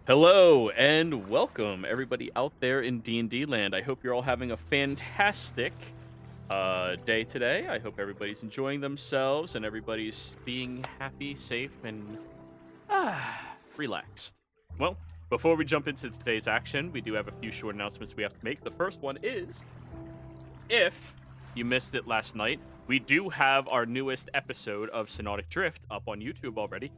Hello and welcome everybody out there in D&D land. I hope you're all having a fantastic day today. I hope everybody's enjoying themselves and everybody's being happy, safe, and relaxed. Well, before we jump into today's action, we do have a few short announcements we have to make. The first one is, if you missed it last night, we do have our newest episode of Synodic Drift up on YouTube already.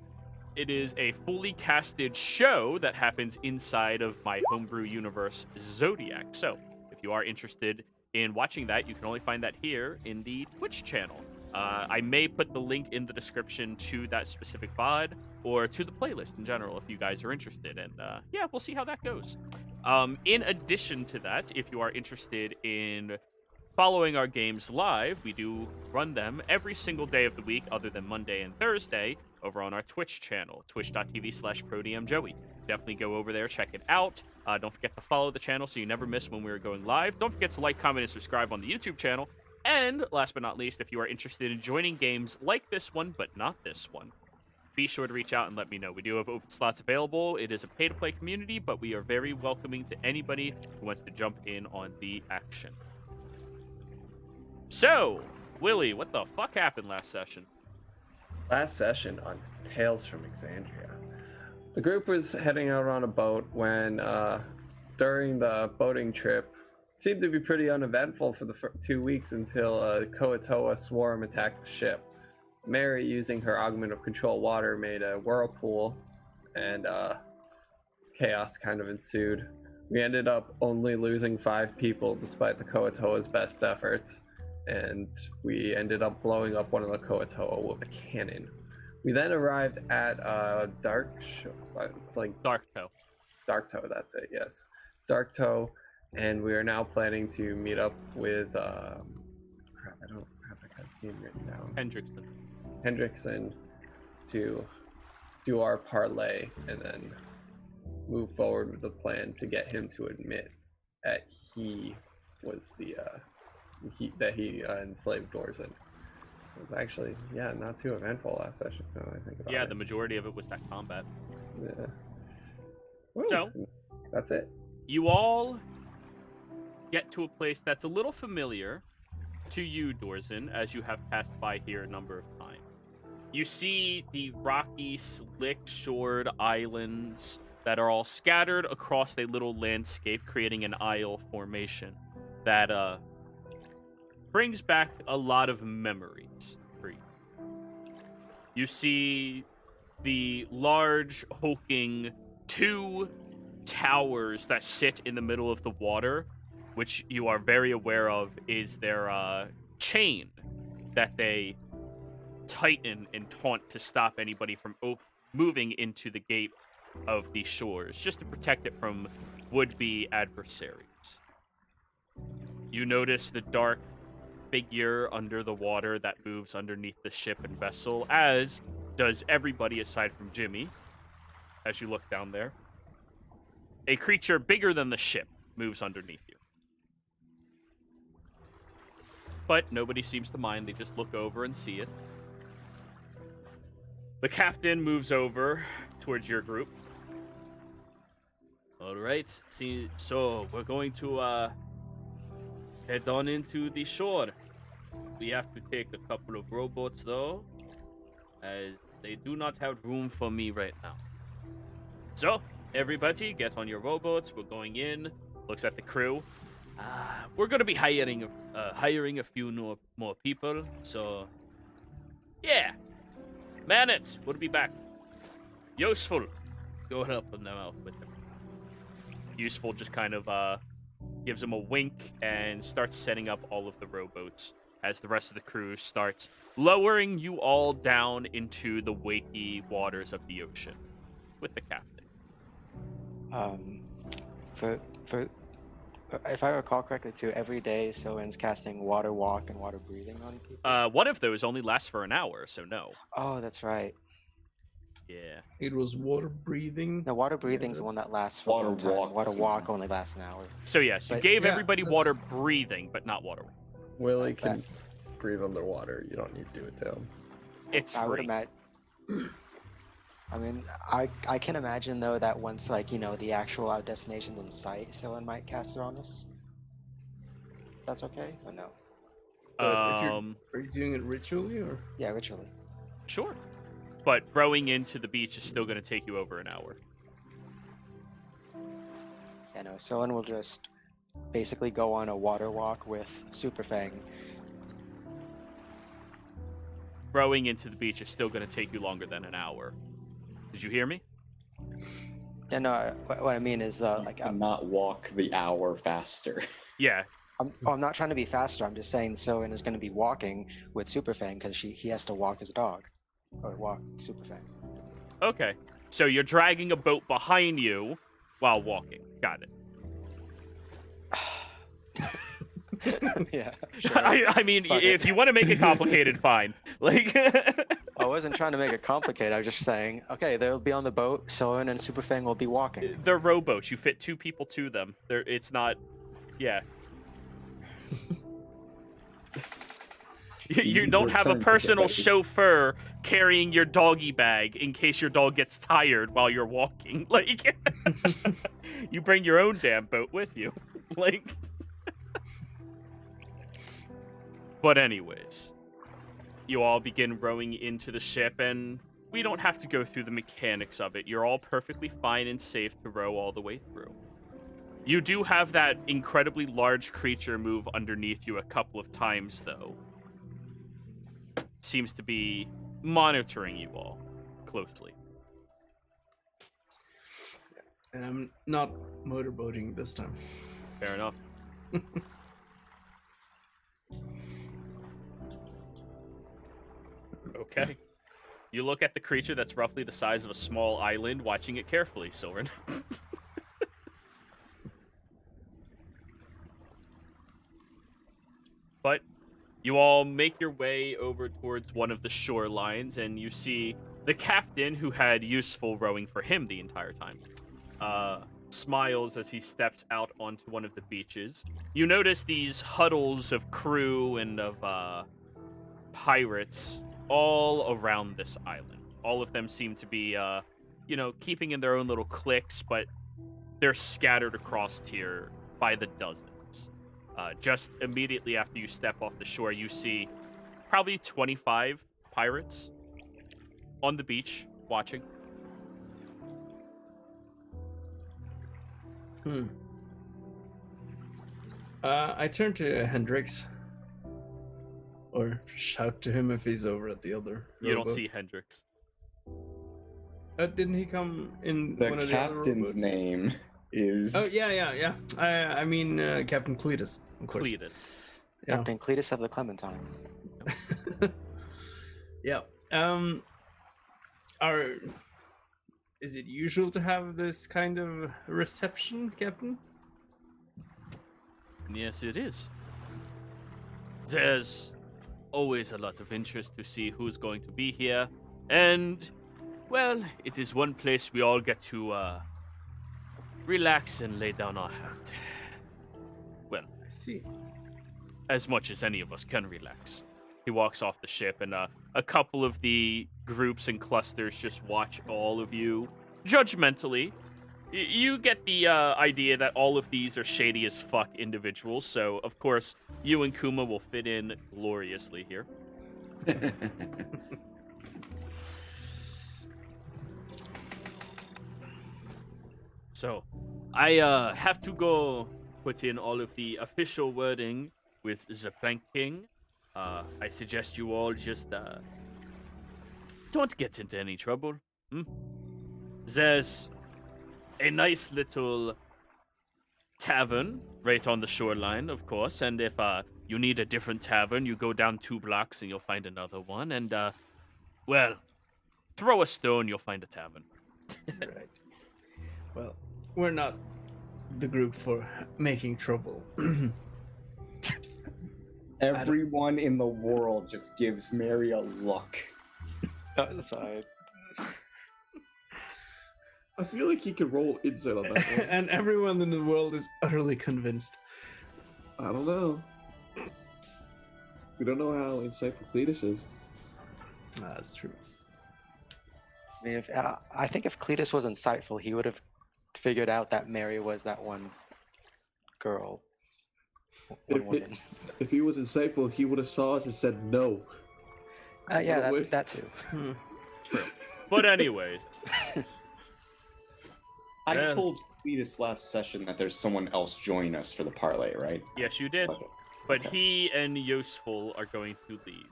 It is a fully casted show that happens inside of my homebrew universe, Zodiac. So, if you are interested in watching that, you can only find that here in the Twitch channel. I may put the link in the description to that specific VOD or to the playlist in general if you guys are interested. And yeah, we'll see how that goes. In addition to that, if you are interested in following our games live, we do run them every single day of the week other than Monday and Thursday over on our Twitch channel, twitch.tv/ProDMJoey. Definitely go over there, check it out. Don't forget to follow the channel so you never miss when we're going live. Don't forget to like, comment, and subscribe on the YouTube channel. And last but not least, if you are interested in joining games like this one, but not this one, be sure to reach out and let me know. We do have open slots available. It is a pay-to-play community, but we are very welcoming to anybody who wants to jump in on the action. So, Willie, what the fuck happened last session? Last session on Tales from Exandria. The group was heading out on a boat when, during the boating trip, it seemed to be pretty uneventful for the 2 weeks until a Koatoa swarm attacked the ship. Mary, using her augment of control water, made a whirlpool, and chaos kind of ensued. We ended up only losing 5 people despite the Koatoa's best efforts. And we ended up blowing up one of the Koatoa with a cannon. We then arrived at it's like Dark Toe. Dark Toe, that's it, yes. Dark Toe, and we are now planning to meet up with crap, I don't have the guy's name written down. Hendrickson to do our parlay and then move forward with the plan to get him to admit that he was the that he enslaved Dorzen. It was actually, not too eventful last session. Now that I think about it. The majority of it was that combat. Yeah. Woo, so, that's it. You all get to a place that's a little familiar to you, Dorzen, as you have passed by here a number of times. You see the rocky, slick-shored islands that are all scattered across a little landscape, creating an isle formation that, brings back a lot of memories for you. You see the large, hulking 2 towers that sit in the middle of the water, which you are very aware of is their chain that they tighten and taunt to stop anybody from moving into the gate of the shores, just to protect it from would-be adversaries. You notice the dark figure under the water that moves underneath the ship and vessel, as does everybody aside from Jimmy, as you look down there. A creature bigger than the ship moves underneath you. But nobody seems to mind, they just look over and see it. The captain moves over towards your group. Alright, so we're going to head on into the shore. We have to take a couple of rowboats, though, as they do not have room for me right now. So, everybody, get on your rowboats. We're going in. Looks at the crew. We're going to be hiring a few more people, so... yeah. Man it! We'll be back. Useful. Go help them out with them. Useful just kind of, gives him a wink and starts setting up all of the rowboats as the rest of the crew starts lowering you all down into the wakey waters of the ocean with the captain. If I recall correctly, too, every day Soen's casting water walk and water breathing on people. One of those only lasts for an hour, so no. Oh, that's right. Yeah. It was water breathing. The water breathing's the one that lasts for a Water long time. walk Water was walk not. only lasts an hour. So yes, you But- gave Yeah, everybody that's- water breathing, but not water. Willie can breathe underwater. You don't need to do it to him. It's I would free. imagine. I mean, I can imagine though that once the actual destination's in sight, someone might cast it on us. That's okay or no? But if are you doing it ritually or? Yeah, ritually. Sure. But rowing into the beach is still going to take you over an hour. Yeah, no. Someone will just basically go on a water walk with Super Fang. Rowing into the beach is still going to take you longer than an hour. Did you hear me? Yeah, no. What I mean is You cannot walk the hour faster. Yeah. I'm not trying to be faster. I'm just saying Soen is going to be walking with Super Fang because he has to walk his dog, or walk Super Fang. Okay. So you're dragging a boat behind you while walking. Got it. Yeah, sure. I mean, Fuck if it. you want to make it complicated, fine. Like, I wasn't trying to make it complicated. I was just saying, okay, they'll be on the boat. Soen and Super Fang will be walking. they're rowboats. You fit 2 people to them. It's not. Yeah. You don't have a Return to personal the boat. chauffeur carrying your doggy bag in case your dog gets tired while you're walking. Like, you bring your own damn boat with you. Like. But anyways, you all begin rowing into the ship, and we don't have to go through the mechanics of it. You're all perfectly fine and safe to row all the way through. You do have that incredibly large creature move underneath you a couple of times, though. Seems to be monitoring you all closely. And I'm not motorboating this time. Fair enough. Okay. You look at the creature that's roughly the size of a small island, watching it carefully, Silren. But you all make your way over towards one of the shorelines, and you see the captain, who had useful rowing for him the entire time, smiles as he steps out onto one of the beaches. You notice these huddles of crew and of pirates all around this island. All of them seem to be, keeping in their own little cliques, but they're scattered across here by the dozens. Just immediately after you step off the shore, you see probably 25 pirates on the beach watching. I turn to Hendrix. Or shout to him if he's over at the other You don't rowboat. see Hendrix. Didn't he come in The one of the other captain's rowboats? name is. Oh, yeah. I mean, Captain Cletus, of course. Cletus. Yeah. Captain Cletus of the Clementine. Yeah. Is it usual to have this kind of reception, Captain? Yes, it is. There's always a lot of interest to see who's going to be here. And, well, it is one place we all get to relax and lay down our hat. Well, I see. as much as any of us can relax. He walks off the ship, and a couple of the groups and clusters just watch all of you judgmentally. You get the idea that all of these are shady as fuck individuals, so of course you and Kuma will fit in gloriously here. So, I have to go put in all of the official wording with the Plank King. I suggest you all just don't get into any trouble. There's a nice little tavern right on the shoreline, of course, and if you need a different tavern, you go down 2 blocks and you'll find another one, and well, throw a stone, you'll find a tavern. Right. Well, we're not the group for making trouble. Everyone in the world just gives Mary a look. Aside. I feel like he could roll insight on that one. And everyone in the world is utterly convinced. I don't know. We don't know how insightful Cletus is. That's true. I mean, I think if Cletus was insightful, he would have figured out that Mary was that one girl. One woman. If he was insightful, he would have saw us and said no. Yeah, that too. True. But anyways. I Yeah. told Cletus last session that there's someone else joining us for the parlay, right? Yes, you did. Okay. But Okay. he and Useful are going to lead.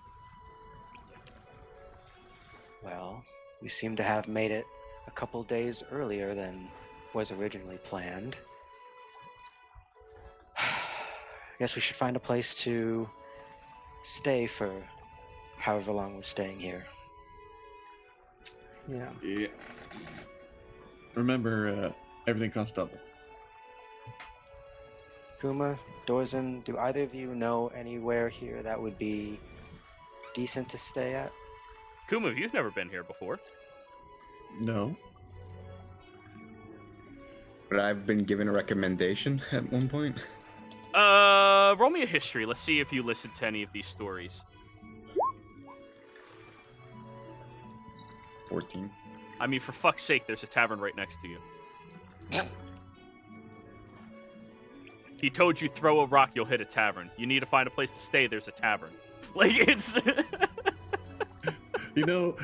Well, we seem to have made it a couple days earlier than was originally planned. Guess we should find a place to stay for however long we're staying here. Yeah. Yeah. Remember, everything costs double. Kuma, Dorzen, do either of you know anywhere here that would be decent to stay at? Kuma, you've never been here before. No. But I've been given a recommendation at one point. Roll me a history. Let's see if you listened to any of these stories. 14. I mean, for fuck's sake, there's a tavern right next to you. He told you throw a rock, you'll hit a tavern. You need to find a place to stay, there's a tavern. Like, it's... You know,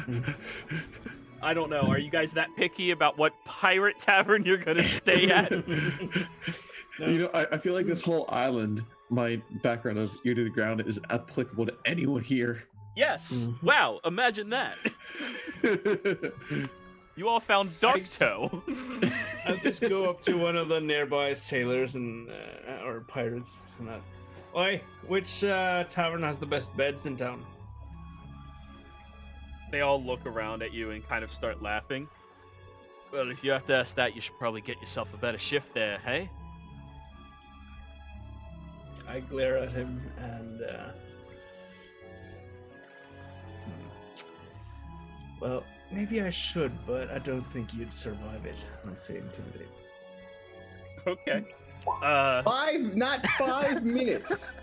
I don't know. Are you guys that picky about what pirate tavern you're gonna stay at? you know, I feel like this whole island, my background of ear to the ground, is applicable to anyone here. Yes. Wow, imagine that. You all found Dark Toe. I'll just go up to one of the nearby sailors and or pirates and ask, "Oi, which tavern has the best beds in town?" They all look around at you and kind of start laughing. Well, if you have to ask that, you should probably get yourself a better shift there, hey? I glare at him and well, maybe I should, but I don't think you'd survive it. I say intimidate. Okay. Not 5 minutes.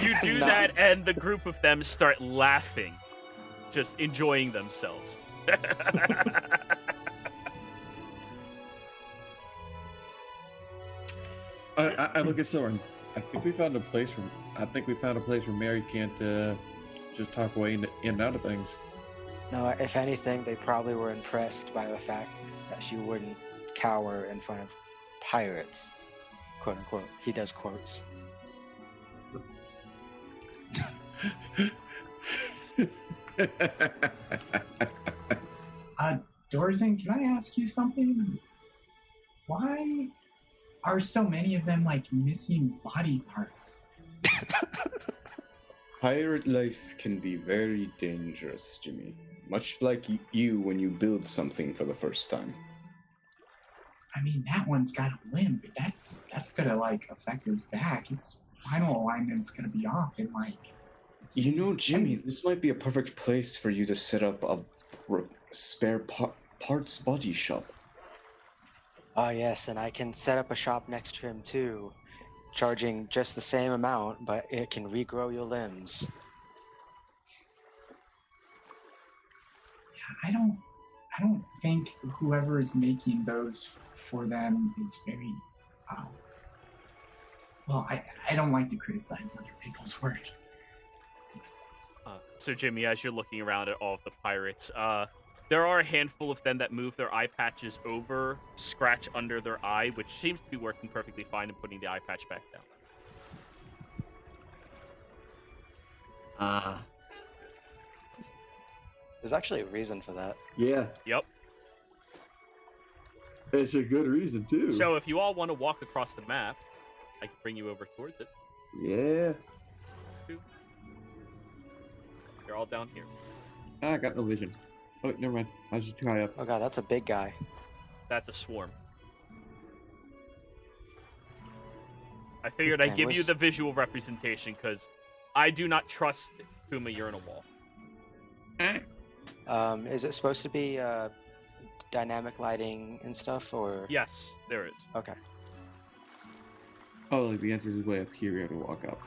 You do No. that, and the group of them start laughing, just enjoying themselves. I look at Soren. I think we found a place where Mary can't just talk away in and out of things. No, if anything, they probably were impressed by the fact that she wouldn't cower in front of pirates, quote unquote. He does quotes. Dorzen, can I ask you something? Why are so many of them like missing body parts? Pirate life can be very dangerous, Jimmy. Much like you when you build something for the first time. I mean, that one's got a limb, but that's gonna like affect his back. His spinal alignment's gonna be off in like. You know, Jimmy, this might be a perfect place for you to set up a spare parts body shop. Ah, yes, and I can set up a shop next to him too, charging just the same amount, but it can regrow your limbs. I don't think whoever is making those for them is very. Well, I don't like to criticize other people's work. So, Jimmy, as you're looking around at all of the pirates, there are a handful of them that move their eye patches over, scratch under their eye, which seems to be working perfectly fine and putting the eye patch back down. There's actually a reason for that. Yeah, Yep. it's a good reason too. So, if you all want to walk across the map, I can bring you over towards it. yeah, You're all down here. I got no vision. Oh, never mind. I was just too high up. Oh god, that's a big guy. That's a swarm. I figured I'd Man, give you where's- the visual representation because I do not trust Kuma, you're in a wall. Is it supposed to be dynamic lighting and stuff, or? Yes, there is. Okay. Oh, like the entrance is way up here. You have to walk up.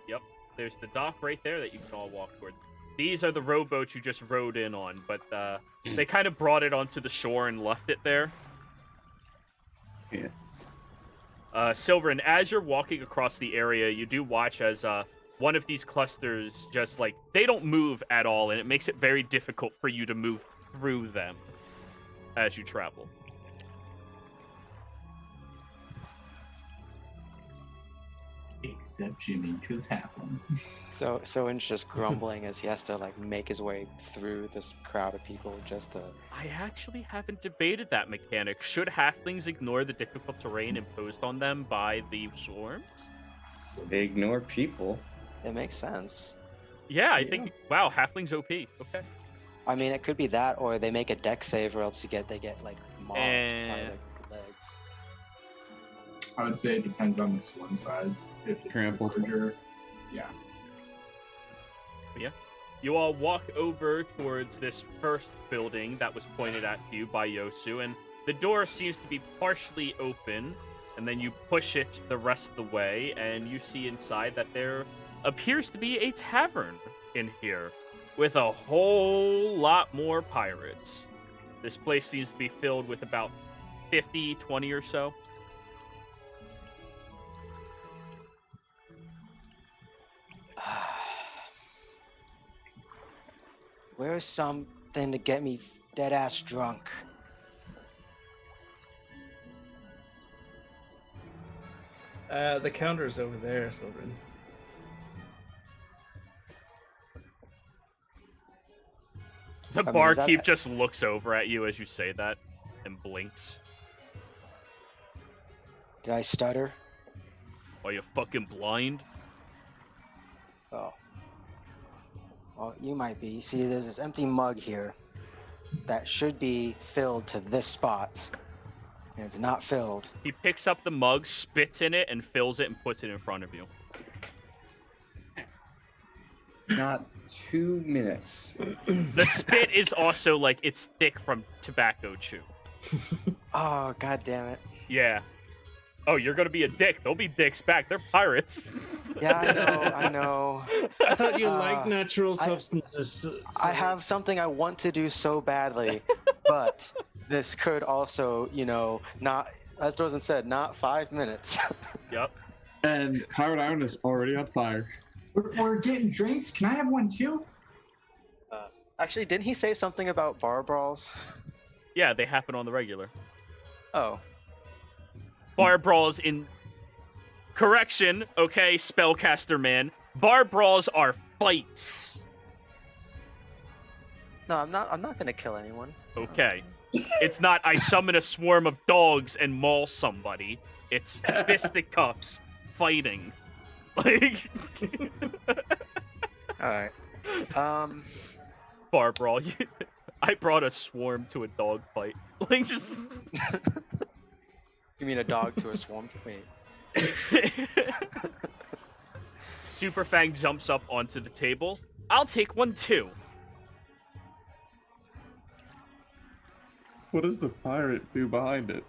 Yep. There's the dock right there that you can all walk towards. These are the rowboats you just rode in on, but they kind of brought it onto the shore and left it there. Yeah. Silver, and as you're walking across the area, you do watch as one of these clusters just, like, they don't move at all, and it makes it very difficult for you to move through them as you travel. Except Jimmy, because halfling. So Soen's just grumbling as he has to like make his way through this crowd of people just to. I actually haven't debated that mechanic. Should halflings ignore the difficult terrain imposed on them by the swarms? So they ignore people. It makes sense. Yeah, I think. Wow, halflings OP. Okay. I mean, it could be that, or they make a deck save, or else they get like mauled by the legs. I would say it depends on the swarm size. If it's Trample. larger, yeah. You all walk over towards this first building that was pointed at you by Yosu, and the door seems to be partially open, and then you push it the rest of the way, and you see inside that there appears to be a tavern in here with a whole lot more pirates. This place seems to be filled with about 20 or so. Where's something to get me dead ass drunk? The counter's over there, Sylvan. The I mean, barkeep just looks over at you as you say that and blinks. Did I stutter? Are you fucking blind? Oh. Well, you might be. See, there's this empty mug here that should be filled to this spot, and it's not filled. He picks up the mug, spits in it, and fills it and puts it in front of you. Not 2 minutes. The spit is also, like, it's thick from tobacco chew. Oh, god damn it. Yeah. Oh, you're gonna be a dick. They'll be dicks back. They're pirates. Yeah, I know. I thought you liked Uh, natural I- substances. I have something I want to do so badly, but this could also, not, as Dozen said, not 5 minutes. Yep. And Pirate Island is already on fire. We're getting drinks. Can I have one too? Actually, didn't he say something about bar brawls? Yeah, they happen on the regular. Oh. Bar brawls in... Correction, okay, spellcaster man. Bar brawls are fights. No, I'm not gonna kill anyone. Okay. It's not I summon a swarm of dogs and maul somebody. It's fisticuffs, fighting. Like... Alright. Bar brawl. I brought a swarm to a dog fight. Like, just... You mean a dog to a swarm? Wait. Superfang jumps up onto the table. I'll take one too. What does the pirate do behind it?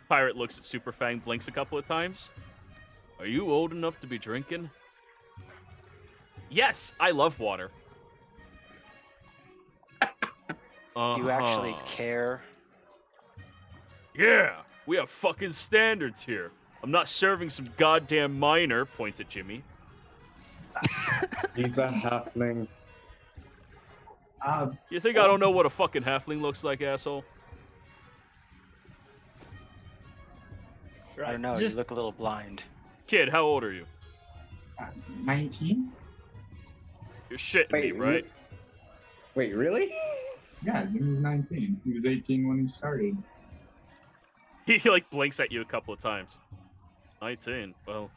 Pirate looks at Superfang, blinks a couple of times. Are you old enough to be drinking? Yes, I love water. Do you actually care? Yeah, we have fucking standards here. I'm not serving some goddamn minor, points at Jimmy. He's a halfling. You think I don't know what a fucking halfling looks like, asshole? I don't know, Just you look a little blind. Kid, how old are you? 19? You're shitting me, Wait, right? Wait, really? Yeah, Jimmy was 19. He was 18 when he started. He like blinks at you a couple of times. 19. Well,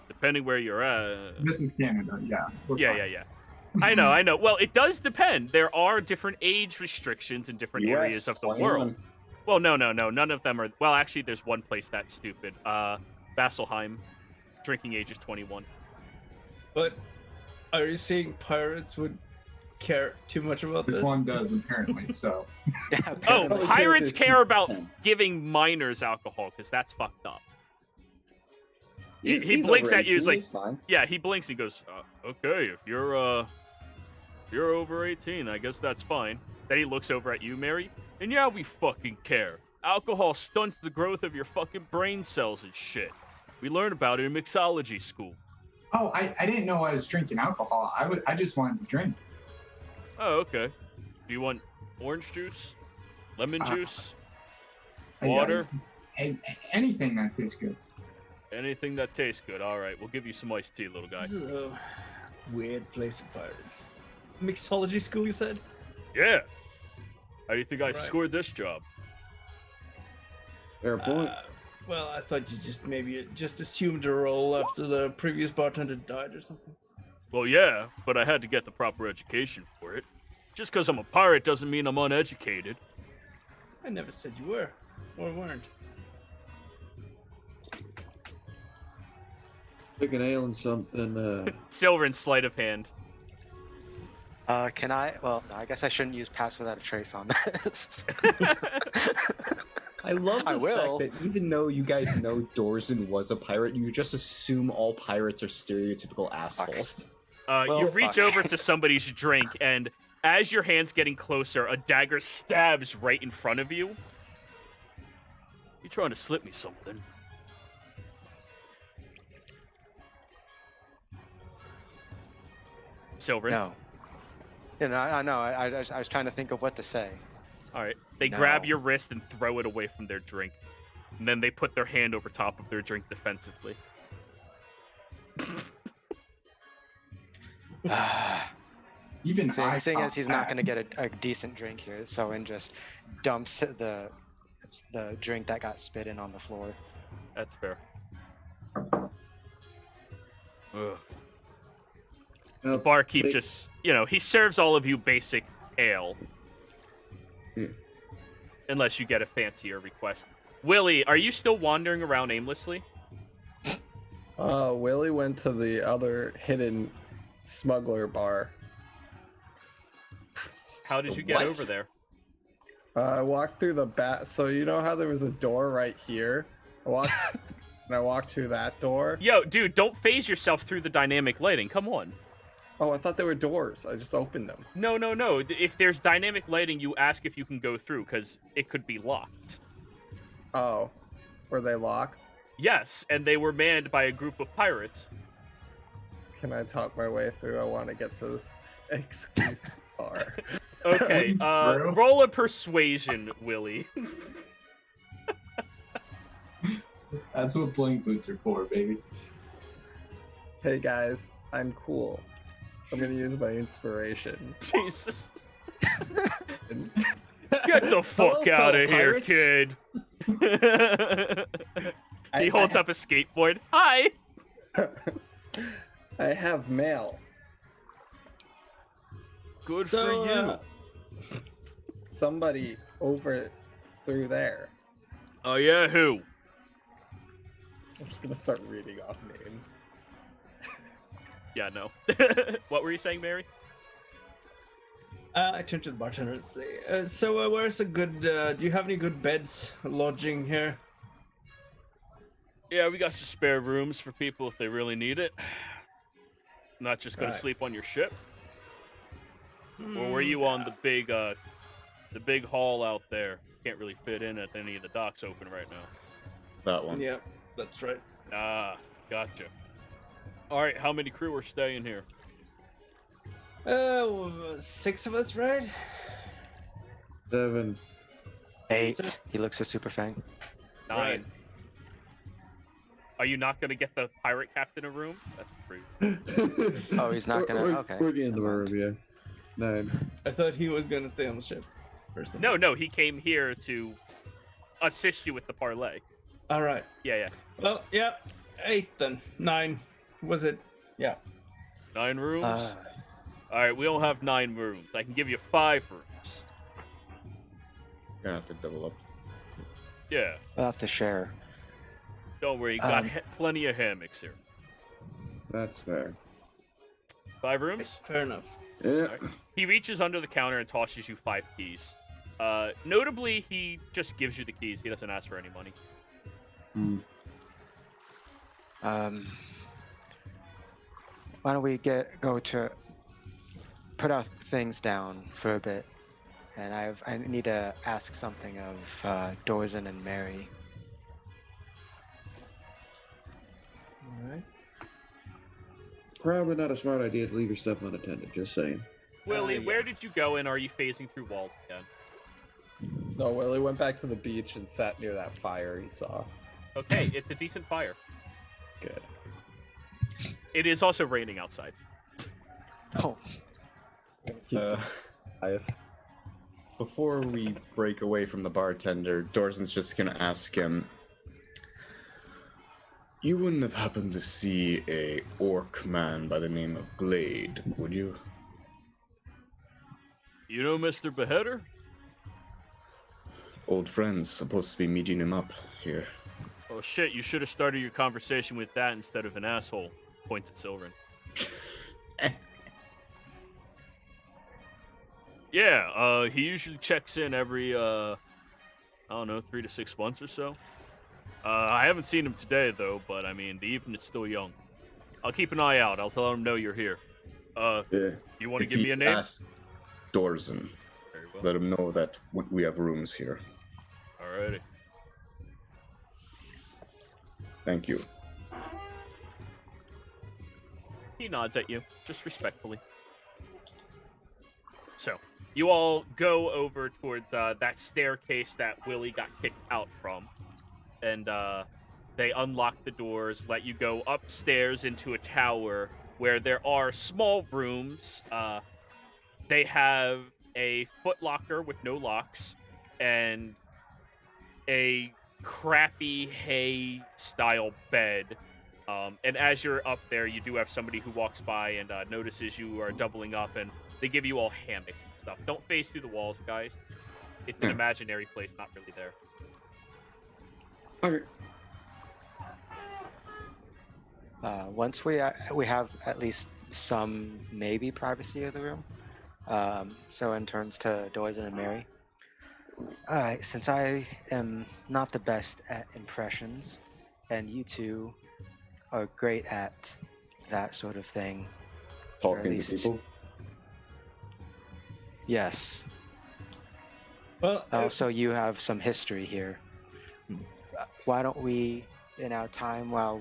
depending where you're at. This is Canada, yeah. We're fine. Yeah. I know. Well, it does depend. There are different age restrictions in different areas of the 21. world. Well, no. None of them are. Well, actually, there's one place that's stupid. Vasselheim. Drinking age is 21. But are you saying pirates would care too much about This this. one does, apparently, so. Yeah, Oh, apparently. Probably pirates cares care if about he's 10. giving minors alcohol because that's fucked up. He He's blinks over at you. He's 18, like, he's fine. yeah, he blinks and goes, okay, if you're over 18, I guess that's fine. Then he looks over at you, Mary, and yeah, we fucking care. Alcohol stunts the growth of your fucking brain cells and shit. We learned about it in mixology school. Oh, I didn't know I was drinking alcohol. I just wanted to drink. Oh, okay. Do you want orange juice, lemon juice, I- water, Anything that tastes good. anything that tastes good? All right, we'll give you some iced tea, little guy. This is a weird place of pirates. Mixology school, you said? Yeah. How do you think I Right. scored this job? Fair point. Well, I thought you just assumed a role after the previous bartender died or something. Well, yeah, but I had to get the proper education for it. Just because I'm a pirate doesn't mean I'm uneducated. I never said you were or weren't. Take an ale and something. Silver and sleight of hand. Can I? Well, no, I guess I shouldn't use pass without a trace on this. I love the I will. fact that even though you guys know Dorzen was a pirate, you just assume all pirates are stereotypical assholes. Well, You reach fuck. over to somebody's drink, and as your hand's getting closer, a dagger stabs right in front of you. You trying to slip me something? Silver. No. You know, I know. I was trying to think of what to say. All right. They grab No. your wrist and throw it away from their drink. And then they put their hand over top of their drink defensively. Even I Seeing as thought he's not that. going to get a decent drink here, Soen just dumps the drink that got spit in on the floor. That's fair. Ugh. The barkeep just, he serves all of you basic ale. Hmm. Unless you get a fancier request. Willie, are you still wandering around aimlessly? Willie went to the other hidden smuggler bar. How did you get What? over there? I walked through the back. So you know how there was a door right here? And I walked through that door. Yo, dude, don't phase yourself through the dynamic lighting. Come on. Oh, I thought they were doors. I just opened them. No. If there's dynamic lighting, you ask if you can go through, because it could be locked. Oh, were they locked? Yes, and they were manned by a group of pirates. Can I talk my way through? I want to get to this exclusive bar. Okay, Bro. roll a persuasion, Willie. That's what blank boots are for, baby. Hey guys, I'm cool. I'm gonna use my inspiration. Jesus. Get the fuck Hello, out of fellow here, pirates. kid. He holds up a skateboard. Hi. I have mail. Good So, for you. Somebody over through there. Oh yeah, who? I'm just gonna start reading off names. Yeah, no. What were you saying, Mary? I turned to the bartender and say, so where's a good, do you have any good beds, lodging here? Yeah, we got some spare rooms for people if they really need it. Not just gonna Right. sleep on your ship. Or were you on the big hall out there? Can't really fit in at any of the docks open right now. That one. Yeah, that's right. Ah, gotcha. All right, how many crew are staying here? 6 of us, right? 7. 8. He looks a super fang. 9. Right. Are you not gonna get the pirate captain a room? That's rude. Oh, he's not gonna. Okay. We're getting the never mind. room, yeah. 9. I thought he was gonna stay on the ship. Or something. No, he came here to assist you with the parlay. All right. Yeah. Well, yeah, 8 then. 9 was it? Yeah. 9 rooms? Uh, All right, we don't have 9 rooms. I can give you 5 rooms. Gonna have to double up. Yeah, we'll have to share. don't worry, got Um, plenty of hammocks here. That's fair. 5 rooms? Fair enough. Yeah. He reaches under the counter and tosses you 5 keys. Notably, he just gives you the keys. He doesn't ask for any money. Why don't we go to put our things down for a bit, and I need to ask something of Dorzen and Mary. All right. Probably not a smart idea to leave your stuff unattended. Just saying. Willie, yeah. where did you go, and are you phasing through walls again? No, Willie went back to the beach and sat near that fire he saw. Okay, it's a decent fire. Good. It is also raining outside. Oh, Before we break away from the bartender, Dorzen's just gonna ask him, you wouldn't have happened to see a orc man by the name of Glade, would you? You know Mr. Beheader? Old friends, supposed to be meeting him up here. Oh shit, you should have started your conversation with that instead of an asshole. Points at Sylvan. Yeah, he usually checks in every, I don't know, 3 to 6 months or so. I haven't seen him today, though, but, I mean, the evening is still young. I'll keep an eye out. I'll tell him know you're here. Yeah. You want to If give me he a name? asks Dorzen. Very well. Let him know that we have rooms here. Alrighty. Thank you. He nods at you, just respectfully. So, you all go over towards that staircase that Willie got kicked out from. And they unlock the doors, let you go upstairs into a tower where there are small rooms. They have a footlocker with no locks and a crappy hay-style bed. And as you're up there, you do have somebody who walks by and notices you are doubling up, and they give you all hammocks and stuff. Don't face through the walls, guys. It's an imaginary place, not really there. Okay. Once we have at least some maybe privacy of the room, Soren turns to Dorzen and Mary. Alright, since I am not the best at impressions, and you two are great at that sort of thing. or at Talking to least- people. Yes. Well, Also, you have some history here. Why don't we, in our time while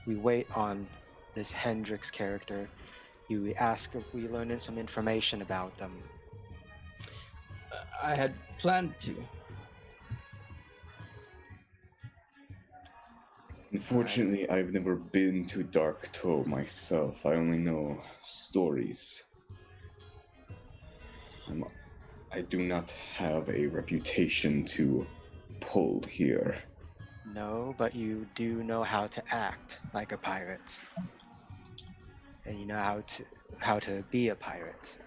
we wait on this Hendrix character, you ask if we learn some information about them? I had planned to. Unfortunately, I've never been to Dark Toe myself. I only know stories. I do not have a reputation to pull here. No, but you do know how to act like a pirate. And you know how to be a pirate.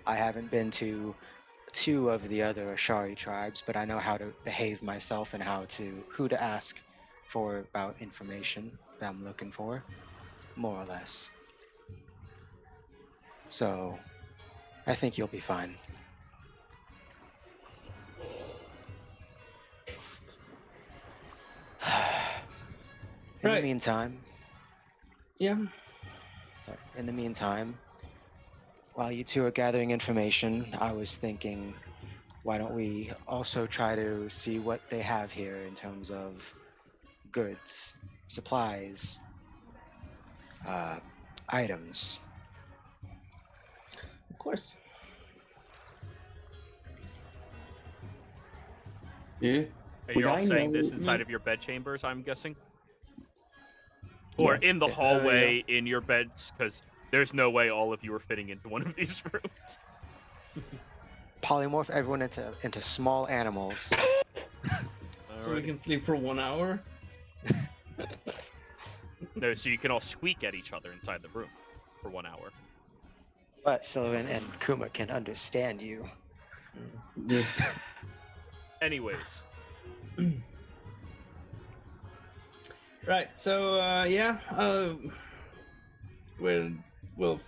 I haven't been to 2 of the other Ashari tribes, but I know how to behave myself and who to ask for about information that I'm looking for, more or less. So, I think you'll be fine. In Right. the meantime, Yeah. in the meantime, while you two are gathering information, I was thinking, why don't we also try to see what they have here in terms of goods, supplies, items. Of course. Yeah. And Would you're all I saying know- this inside of your bedchambers, I'm guessing? Or in the Yeah. hallway in your beds, because there's no way all of you are fitting into one of these rooms. Polymorph everyone into small animals. So we Alrighty. can sleep for 1 hour. No, so you can all squeak at each other inside the room for 1 hour. But Sylvan and Kuma can understand you. Yeah. Anyways, Right. So we'll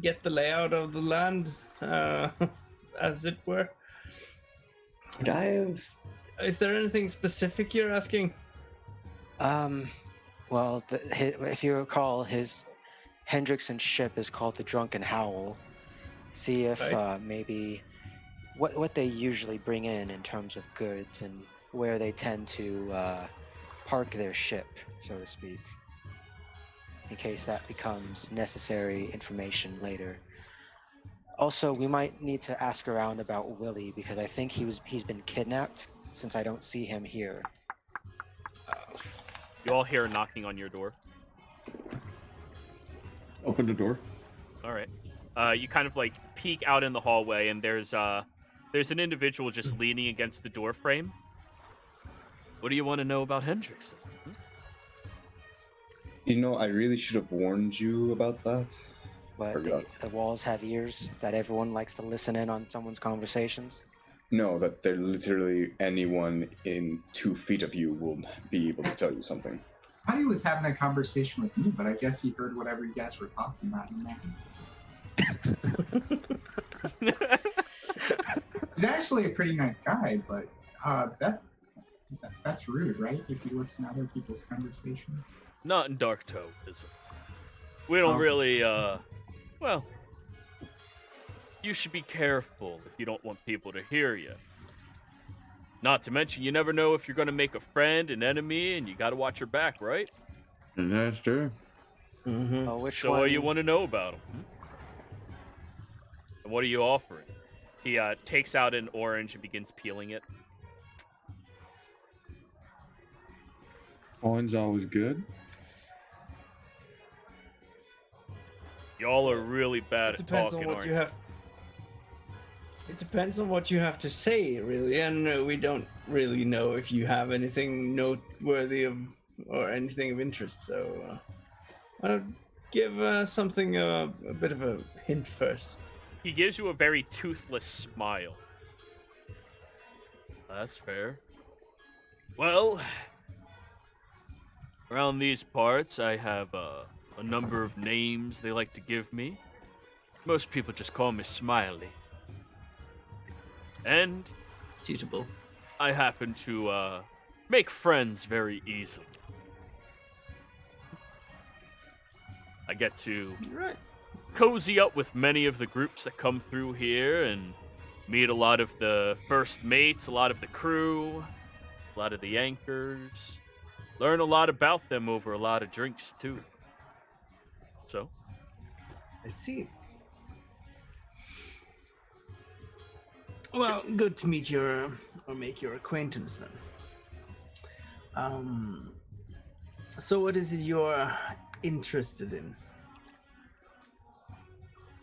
get the layout of the land, as it were. Could I have? Is there anything specific you're asking? Well, if you recall, his Hendrickson's ship is called the Drunken Howl. See if Right. maybe what they usually bring in terms of goods and where they tend to park their ship, so to speak, in case that becomes necessary information later. Also, we might need to ask around about Willie because I think he's been kidnapped since I don't see him here. You all hear knocking on your door. Open the door. All right. You kind of like peek out in the hallway, and there's an individual just leaning against the door frame. What do you want to know about Hendrickson? You know, I really should have warned you about that. But Forgot. the walls have ears that everyone likes to listen in on someone's conversations. No, that they're literally anyone in 2 feet of you will be able to tell you something. I thought he was having a conversation with me, but I guess he heard whatever you guys were talking about in there. He's actually a pretty nice guy, but that's rude, right? If you listen to other people's conversation. Not in Dark Toe, is it? We don't really, well, you should be careful if you don't want people to hear you. Not to mention, you never know if you're going to make a friend, an enemy, and you got to watch your back, right? That's true. Mm-hmm. Which So one? what do you want to know about him? And what are you offering? He takes out an orange and begins peeling it. Coin's always good. Y'all are really bad It at depends talking, on what aren't you have. It depends on what you have to say, really, and we don't really know if you have anything noteworthy of or anything of interest. So, I'll give something a bit of a hint first. He gives you a very toothless smile. That's fair. Well, around these parts, I have a number of names they like to give me. Most people just call me Smiley. And Suitable. I happen to make friends very easily. I get to Right. cozy up with many of the groups that come through here and meet a lot of the first mates, a lot of the crew, a lot of the anchors. Learn a lot about them over a lot of drinks, too. So, I see. Well, good to meet your or make your acquaintance then. So what is it you're interested in?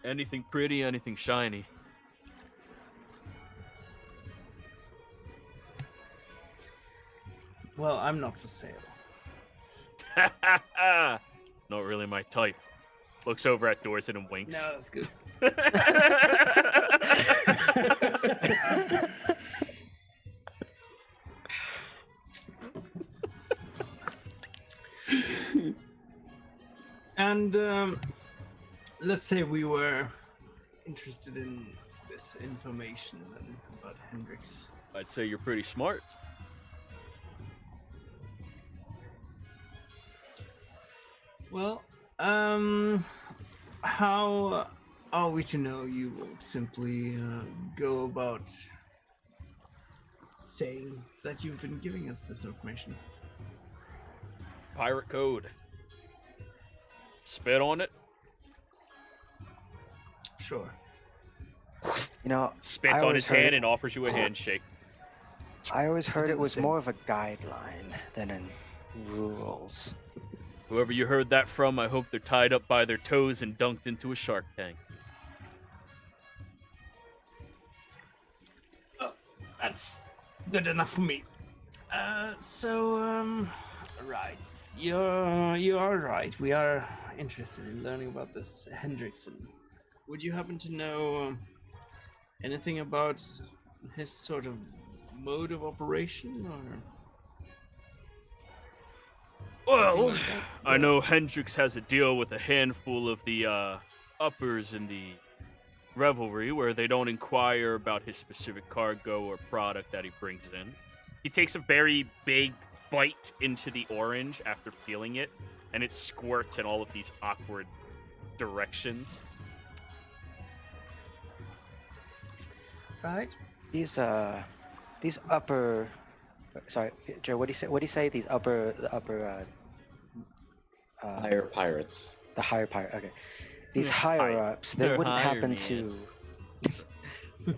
anything pretty, anything shiny. Well, I'm not for sale. Not really my type. Looks over at Dorset and winks. No, that's good. And let's say we were interested in this information then about Hendrix. I'd say you're pretty smart. Well, how are we to know you won't simply go about saying that you've been giving us this information? Pirate code. Spit on it. Sure. You know, Spits I on always his heard hand it- and offers you a handshake. I always heard did it the was same. more of a guideline than in rules. Whoever you heard that from, I hope they're tied up by their toes and dunked into a shark tank. Oh, that's good enough for me. Right. You are right. We are interested in learning about this Hendrickson. Would you happen to know anything about his sort of mode of operation, or? Well, like that. I know Hendrix has a deal with a handful of the uppers in the Revelry where they don't inquire about his specific cargo or product that he brings in. He takes a very big bite into the orange after peeling it, and it squirts in all of these awkward directions. Right. These upper, sorry, Joe. What do you say? What do you say? The upper, Higher pirates. the higher pirate. Okay. These Yeah, higher higher. ups, they They're wouldn't higher, happen man. to.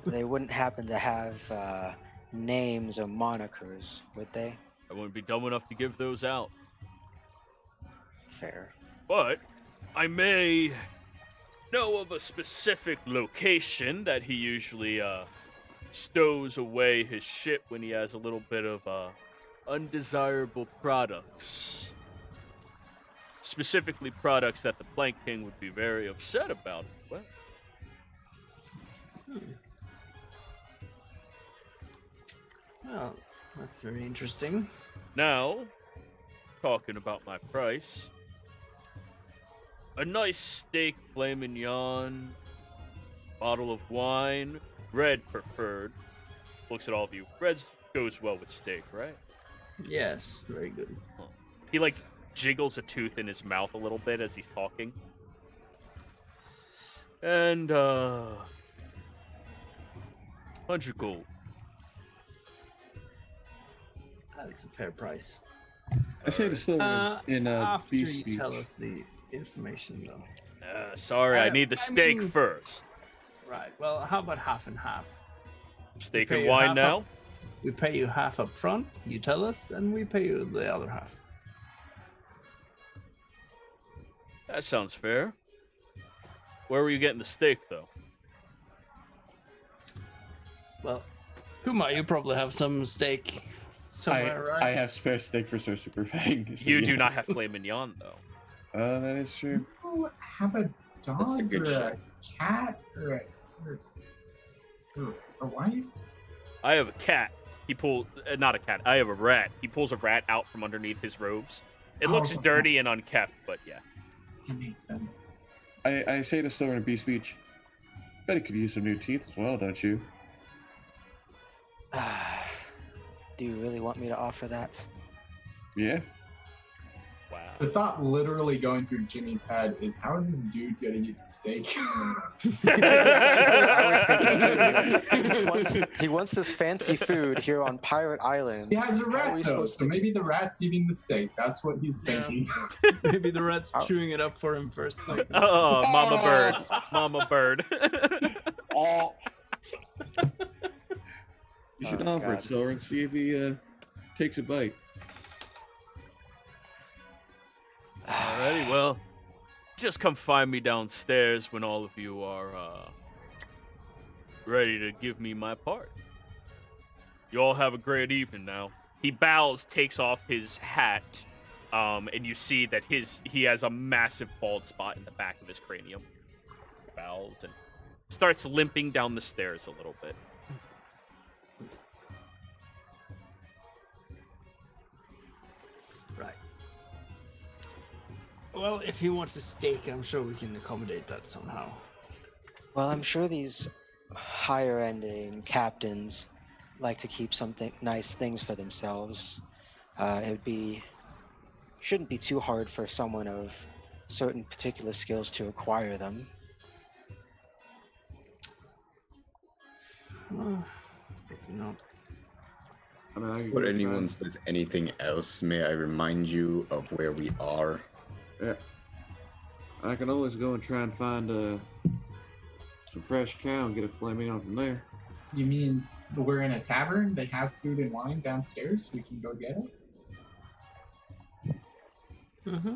They wouldn't happen to have names or monikers, would they? I wouldn't be dumb enough to give those out. Fair. But I may know of a specific location that he usually stows away his ship when he has a little bit of undesirable products. Specifically products that the Plank King would be very upset about as well. Well, that's very interesting. Now, talking about my price, a nice steak filet mignon, bottle of wine, red preferred. Looks at all of you. Red goes well with steak, right? Yes, very good. He like jiggles a tooth in his mouth a little bit as he's talking. And 100 gold. That's a fair price. I say the silver in After beef you speech. tell us the information, though. Sorry, I need the I steak mean- first. Right. Well, how about half and half? Steak pay and you wine half now? up- We pay you half up front. You tell us, and we pay you the other half. That sounds fair. Where were you getting the steak, though? Well, Kuma, you probably have some steak somewhere, right? I have spare steak for Sir Super Fang. so You yeah. do not have filet mignon, though. That is true. You have a That's a dog good or a show. cat or a wife? I have a cat. He pulled, not a cat. I have a rat. He pulls a rat out from underneath his robes. It Oh, looks okay. dirty and unkept, but yeah. That makes sense. I say to silver in beef speech. Bet it could use some new teeth as well, don't you? Do you really want me to offer that? Yeah. Wow. The thought literally going through Jimmy's head is, how is this dude gonna eat steak? I was thinking too. He wants this fancy food here on Pirate Island. He has a How are rat we though, supposed so to- maybe the rat's eating the steak. That's what he's thinking. Maybe the rat's Oh. chewing it up for him first. Like, Oh, mama bird. Mama bird. Oh. You should Oh, offer God. it, Silver, and see if he takes a bite. Alrighty, well, just come find me downstairs when all of you are ready to give me my part. You all have a great evening now. He bows, takes off his hat, and you see that he has a massive bald spot in the back of his cranium. Bows and starts limping down the stairs a little bit. right. Well, if he wants a steak, I'm sure we can accommodate that somehow. Well, I'm sure these higher ending captains like to keep something nice things for themselves. Shouldn't be too hard for someone of certain particular skills to acquire them. Maybe not. I mean, I could Before go anyone try- says anything else, may I remind you of where we are? Yeah. I can always go and try and find some fresh cow and get a flaming on from there. You mean we're in a tavern? They have food and wine downstairs? We can go get it? Mm-hmm.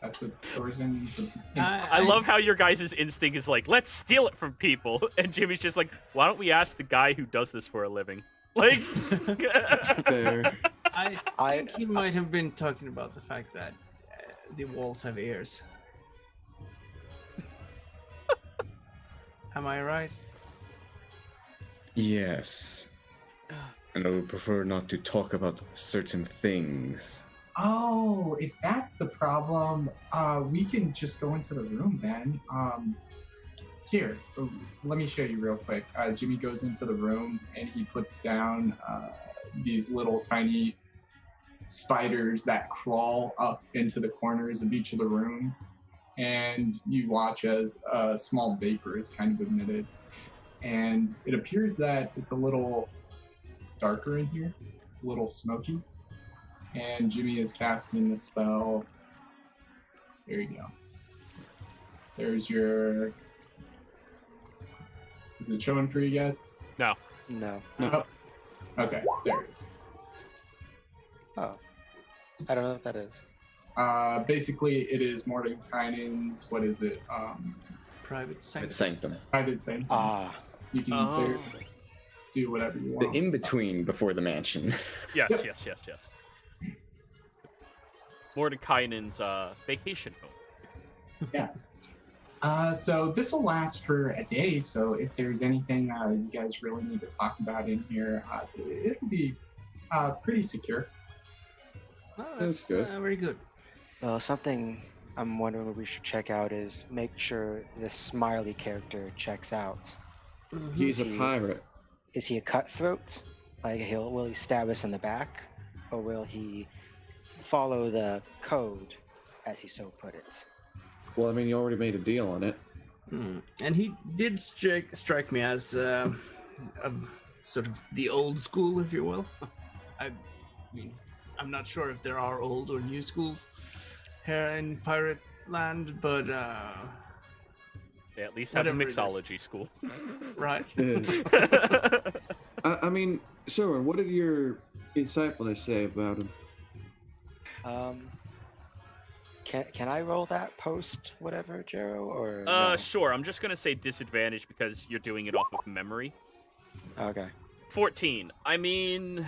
That's what Thorzen's. I love how your guys' instinct is like, let's steal it from people. And Jimmy's just like, why don't we ask the guy who does this for a living? Like, There. I I- think he might have been talking about the fact that the walls have ears. Am I right? Yes. And I would prefer not to talk about certain things Oh, if that's the problem, we can just go into the room then. Here, let me show you real quick. Jimmy goes into the room and he puts down these little tiny spiders that crawl up into the corners of each of the room. And you watch as a small vapor is kind of emitted. And it appears that it's a little darker in here, a little smoky. And Jimmy is casting the spell. There you go. There's your... Is it showing for you guys? No. No. Oh. Okay, there it is. Oh. I don't know what that is. Basically, it is Mordenkainen's, what is it? Private sanctum. It's sanctum. Private sanctum. Ah. You can use there, do whatever you The want. in-between before the mansion. Yes. Mordekainen's vacation home. Yeah. So this will last for a day, so if there's anything you guys really need to talk about in here, it'll be pretty secure. Oh, That's good. Very good. Well, something I'm wondering what we should check out is make sure the Smiley character checks out. He's a He- pirate. Is he a cutthroat? Like will he stab us in the back? Or will he follow the code, as he so put it? Well, I mean, you already made a deal on it. And he did strike me as of sort of the old school, if you will. I mean, I'm not sure if there are old or new schools here in Pirate Land, but They at least have a Whatever it is. mixology school. right. I mean, Soren, what did your insightfulness say about him? Can I roll that post whatever, Jero? Or no? Sure. I'm just gonna say disadvantage because you're doing it off of memory. Okay. 14. I mean,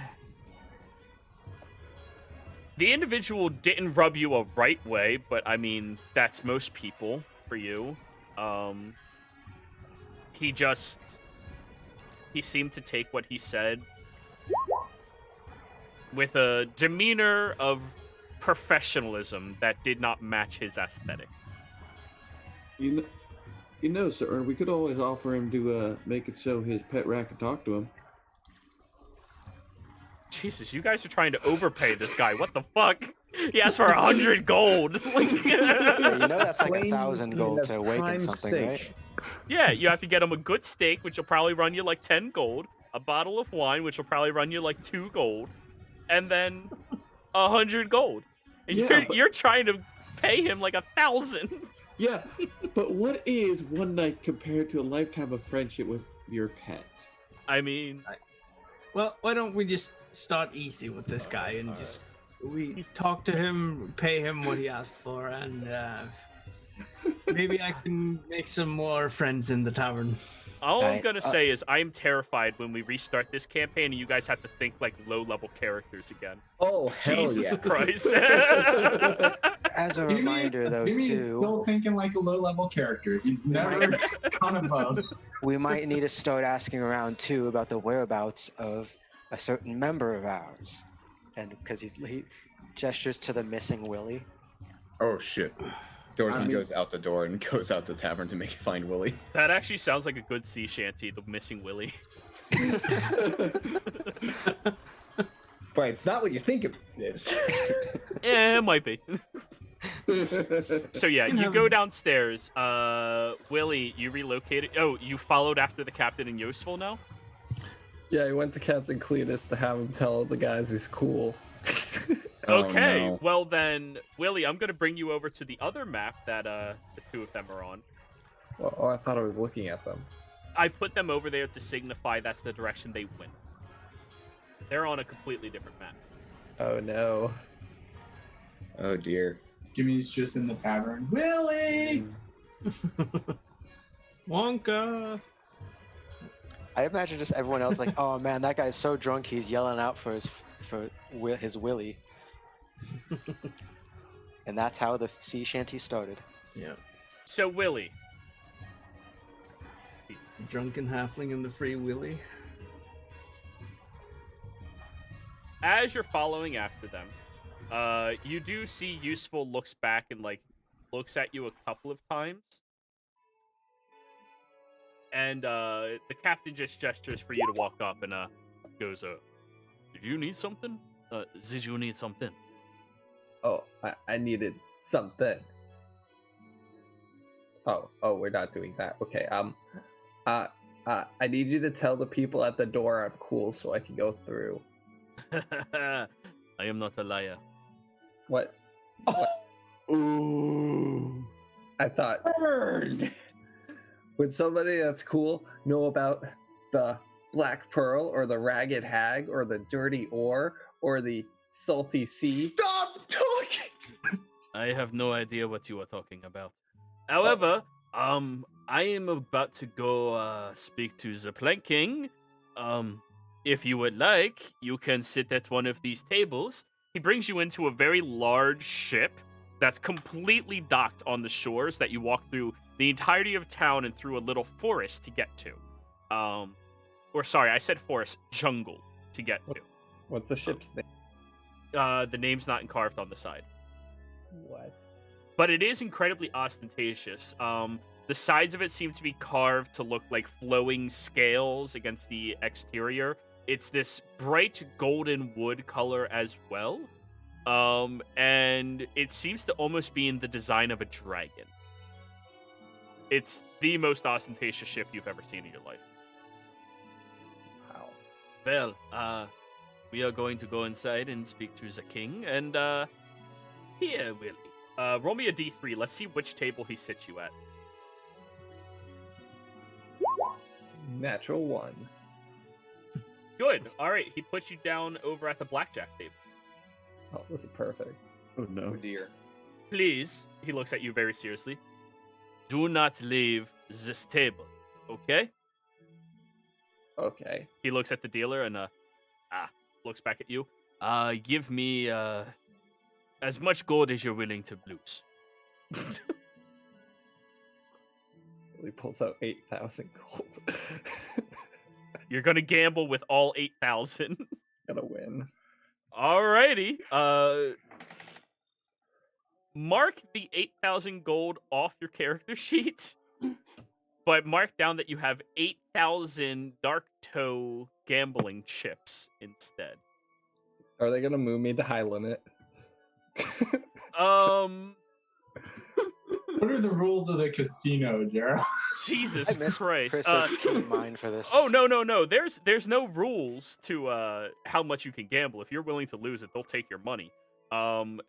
the individual didn't rub you a right way, but I mean, that's most people for you. He seemed to take what he said with a demeanor of professionalism that did not match his aesthetic. You know, sir, we could always offer him to make it so his pet rat can talk to him. Jesus, you guys are trying to overpay this guy. What the fuck? He asked for 100 gold. Yeah, you know that's like Plain 1,000 gold to awaken prime's something, right? sake. Yeah, you have to get him a good steak, which will probably run you like 10 gold, a bottle of wine, which will probably run you like 2 gold, and then 100 gold. And Yeah, you're trying to pay him like 1,000. Yeah, but what is one night compared to a lifetime of friendship with your pet? I mean, Well, why don't we just start easy with this guy and just we talk to him, pay him what he asked for, and maybe I can make some more friends in the tavern. all I'm Right, gonna say is I'm terrified when we restart this campaign and you guys have to think like low-level characters again. Oh, hell Jesus yeah. Christ. As a reminder, though, Jimmy is too, still thinking like a low-level character. He's never gone above. we might need to start asking around too about the whereabouts of a certain member of ours, and because he gestures to the missing Willie. Oh shit. Dorsey goes out the door and goes out the tavern to find Willie. That actually sounds like a good sea shanty, the missing Willie. But it's not what you think it is. Yeah, it might be. So yeah, you go downstairs. Willie, you relocated. Oh, you followed after the captain in Yoseful now? Yeah, he went to Captain Cletus to have him tell the guys he's cool. Oh, Okay, no. well then, Willie, I'm gonna bring you over to the other map that the two of them are on. Well, oh, I thought I was looking at them. I put them over there to signify that's the direction they went. They're on a completely different map. Oh no. Oh dear. Jimmy's just in the tavern. Willie! Wonka. I imagine just everyone else like, oh man, that guy's so drunk he's yelling out for his Willie. And that's how the sea shanty started. Yeah. So Willie, Drunken halfling and the free Willy. as you're following after them, You do see Useful looks back and like looks at you a couple of times. And the captain just gestures for you to walk up and goes, did you need something? Did you need something? Oh, I needed something. Oh, we're not doing that. Okay. I need you to tell the people at the door I'm cool so I can go through. I am not a liar. What? Ooh. I thought. Burn! Would somebody that's cool know about the Black Pearl or the Ragged Hag or the Dirty Ore or the Salty Sea? Stop talking! I have no idea what you are talking about. However, I am about to go speak to the planking. If you would like, you can sit at one of these tables. He brings you into a very large ship that's completely docked on the shores that you walk through the entirety of town and through a little forest to get to. Or sorry, I said forest, jungle to get to. What's the ship's name? The name's not carved on the side. What? But it is incredibly ostentatious. The sides of it seem to be carved to look like flowing scales against the exterior. It's this bright golden wood color as well. And it seems to almost be in the design of a dragon. It's the most ostentatious ship you've ever seen in your life. Wow. Well, we are going to go inside and speak to the king, and, here, Willie. Roll me a d3. Let's see which table he sits you at. Natural 1. Good. All right, he puts you down over at the blackjack table. Oh, this is perfect. Oh no. Oh dear. Please, he looks at you very seriously, do not leave this table, okay? Okay. He looks at the dealer and, looks back at you. Give me, as much gold as you're willing to lose. He pulls out 8,000 gold. You're gonna gamble with all 8,000. Gonna win. Alrighty. Mark the 8,000 gold off your character sheet, but mark down that you have 8,000 Dark Toe gambling chips instead. Are they gonna move me to high limit? What are the rules of the casino, Gerald? Jesus I miss Christ. Chris's keen mind for this. Oh, no. There's no rules to how much you can gamble. If you're willing to lose it, they'll take your money.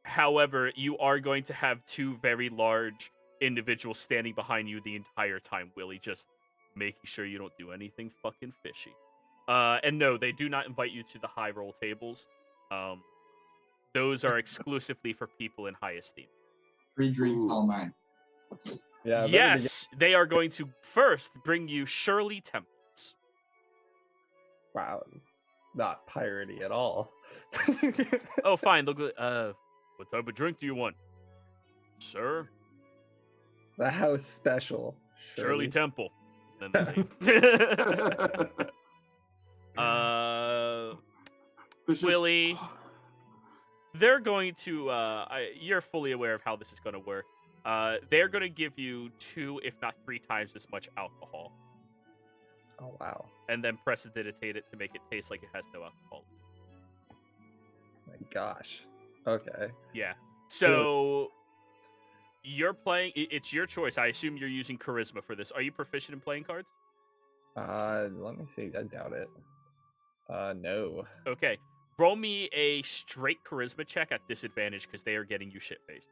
However, you are going to have two very large individuals standing behind you the entire time, Willie, just making sure you don't do anything fucking fishy. And no, they do not invite you to the high roll tables. Those are exclusively for people in high esteem. Free drinks all night. Yeah. Yes, they are going to first bring you Shirley Temples. Wow. Not piratey at all. Oh, fine. Look, what type of drink do you want, sir? The house special. Shirley Temple. And then Willie, they're going to. You're fully aware of how this is going to work. They're going to give you 2, if not 3 times as much alcohol, Oh wow. and then prestidigitate it to make it taste like it has no alcohol. My gosh. Okay. Yeah. So you're playing. It's your choice. I assume you're using charisma for this. Are you proficient in playing cards? Let me see. I doubt it. No. Okay. Roll me a straight charisma check at disadvantage because they are getting you shit-faced.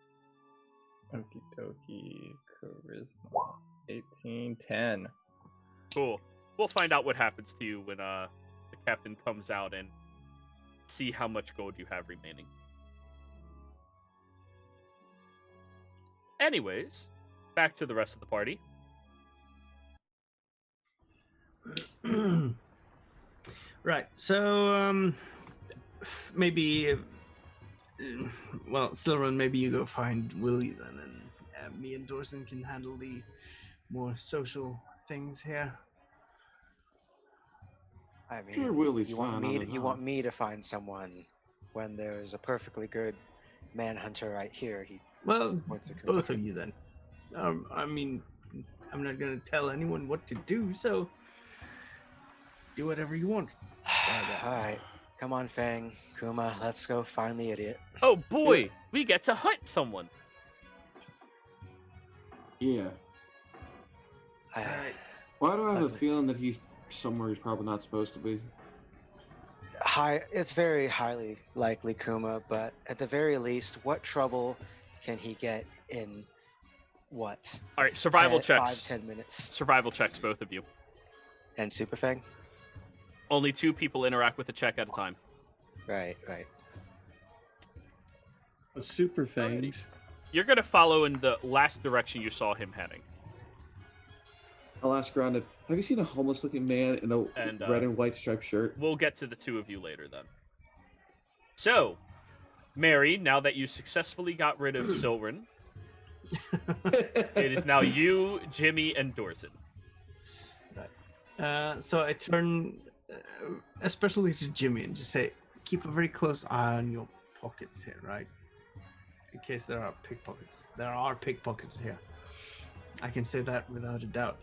Okie dokie. Charisma. 18, 10. Cool. We'll find out what happens to you when the captain comes out and see how much gold you have remaining. Anyways, back to the rest of the party. Right. So, maybe, well, Silran, maybe you go find Willie then, and me and Dorson can handle the more social things here. I mean, Sure, Willie's you fine. want me to find someone when there's a perfectly good manhunter right here. He Well, points to both of you then. I mean, I'm not gonna tell anyone what to do, so do whatever you want. All right, come on, Fang, Kuma, let's go find the idiot. Oh boy, we get to hunt someone. Yeah. Alright. Why do I have a Lovely. feeling that he's somewhere he's probably not supposed to be? It's very highly likely Kuma, but at the very least, what trouble can he get in what? All right, survival 10 checks. 5-10 minutes. Survival checks, both of you. And Super Fang? Only 2 people interact with a check at a time. Right. Super fangs. You're gonna follow in the last direction you saw him heading. I'll ask around it. Have you seen a homeless-looking man in a red and white striped shirt? We'll get to the 2 of you later then. So, Mary, now that you successfully got rid of Silren, it is now you, Jimmy, and Dorson. So I turn, especially to Jimmy, and just say, keep a very close eye on your pockets here, right? In case there are pickpockets. There are pickpockets here. I can say that without a doubt.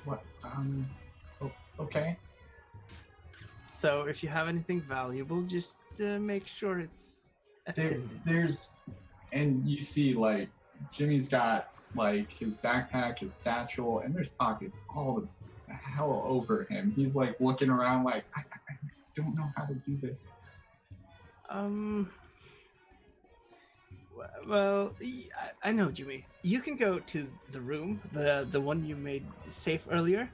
What? Okay. So if you have anything valuable, just make sure it's attended. And you see, like, Jimmy's got, like, his backpack, his satchel, and there's pockets all the hell over him. He's, like, looking around like, I don't know how to do this. Well, I know, Jimmy. You can go to the room, the one you made safe earlier,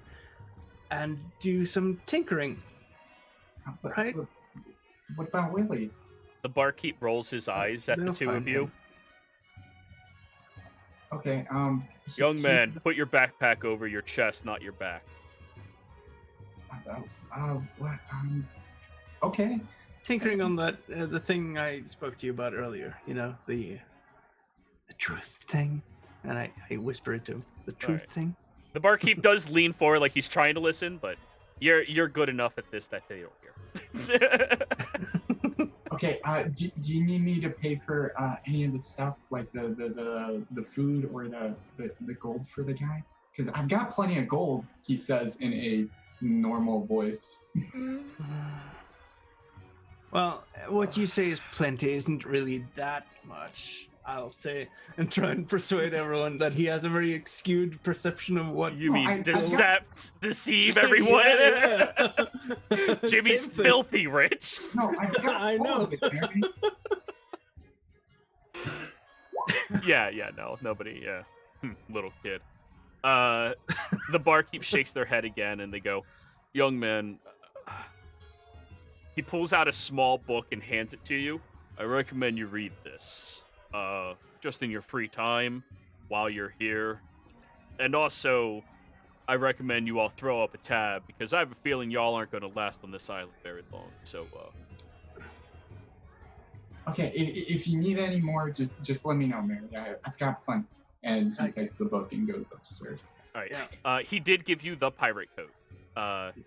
and do some tinkering. But, Right. What about Willie? The barkeep rolls his eyes at the They'll 2 of find you. him. Okay, Young man, put your backpack over your chest, not your back. What? Okay. Tinkering on that, the thing I spoke to you about earlier. You know, the truth thing, and I whisper it to him. The truth Alright. thing. The barkeep does lean forward like he's trying to listen, but you're good enough at this that they don't hear. Okay, do you need me to pay for any of the stuff, like the food or the gold for the guy? Because I've got plenty of gold, he says in a normal voice. Well, what you say is plenty isn't really that much, I'll say, and try and persuade everyone that he has a very skewed perception of what You mean I deceive everyone? Yeah. Jimmy's Same thing. filthy rich. No, I've got I all know. of it, Mary. Yeah, no, nobody, yeah. Little kid. The barkeep shakes their head again, and they go, young man, he pulls out a small book and hands it to you. I recommend you read this, just in your free time, while you're here. And also, I recommend you all throw up a tab, because I have a feeling y'all aren't going to last on this island very long, so, Okay, if you need any more, just let me know, Mary. I've got plenty. And he takes the book and goes upstairs. Alright. Yeah. He did give you the pirate code,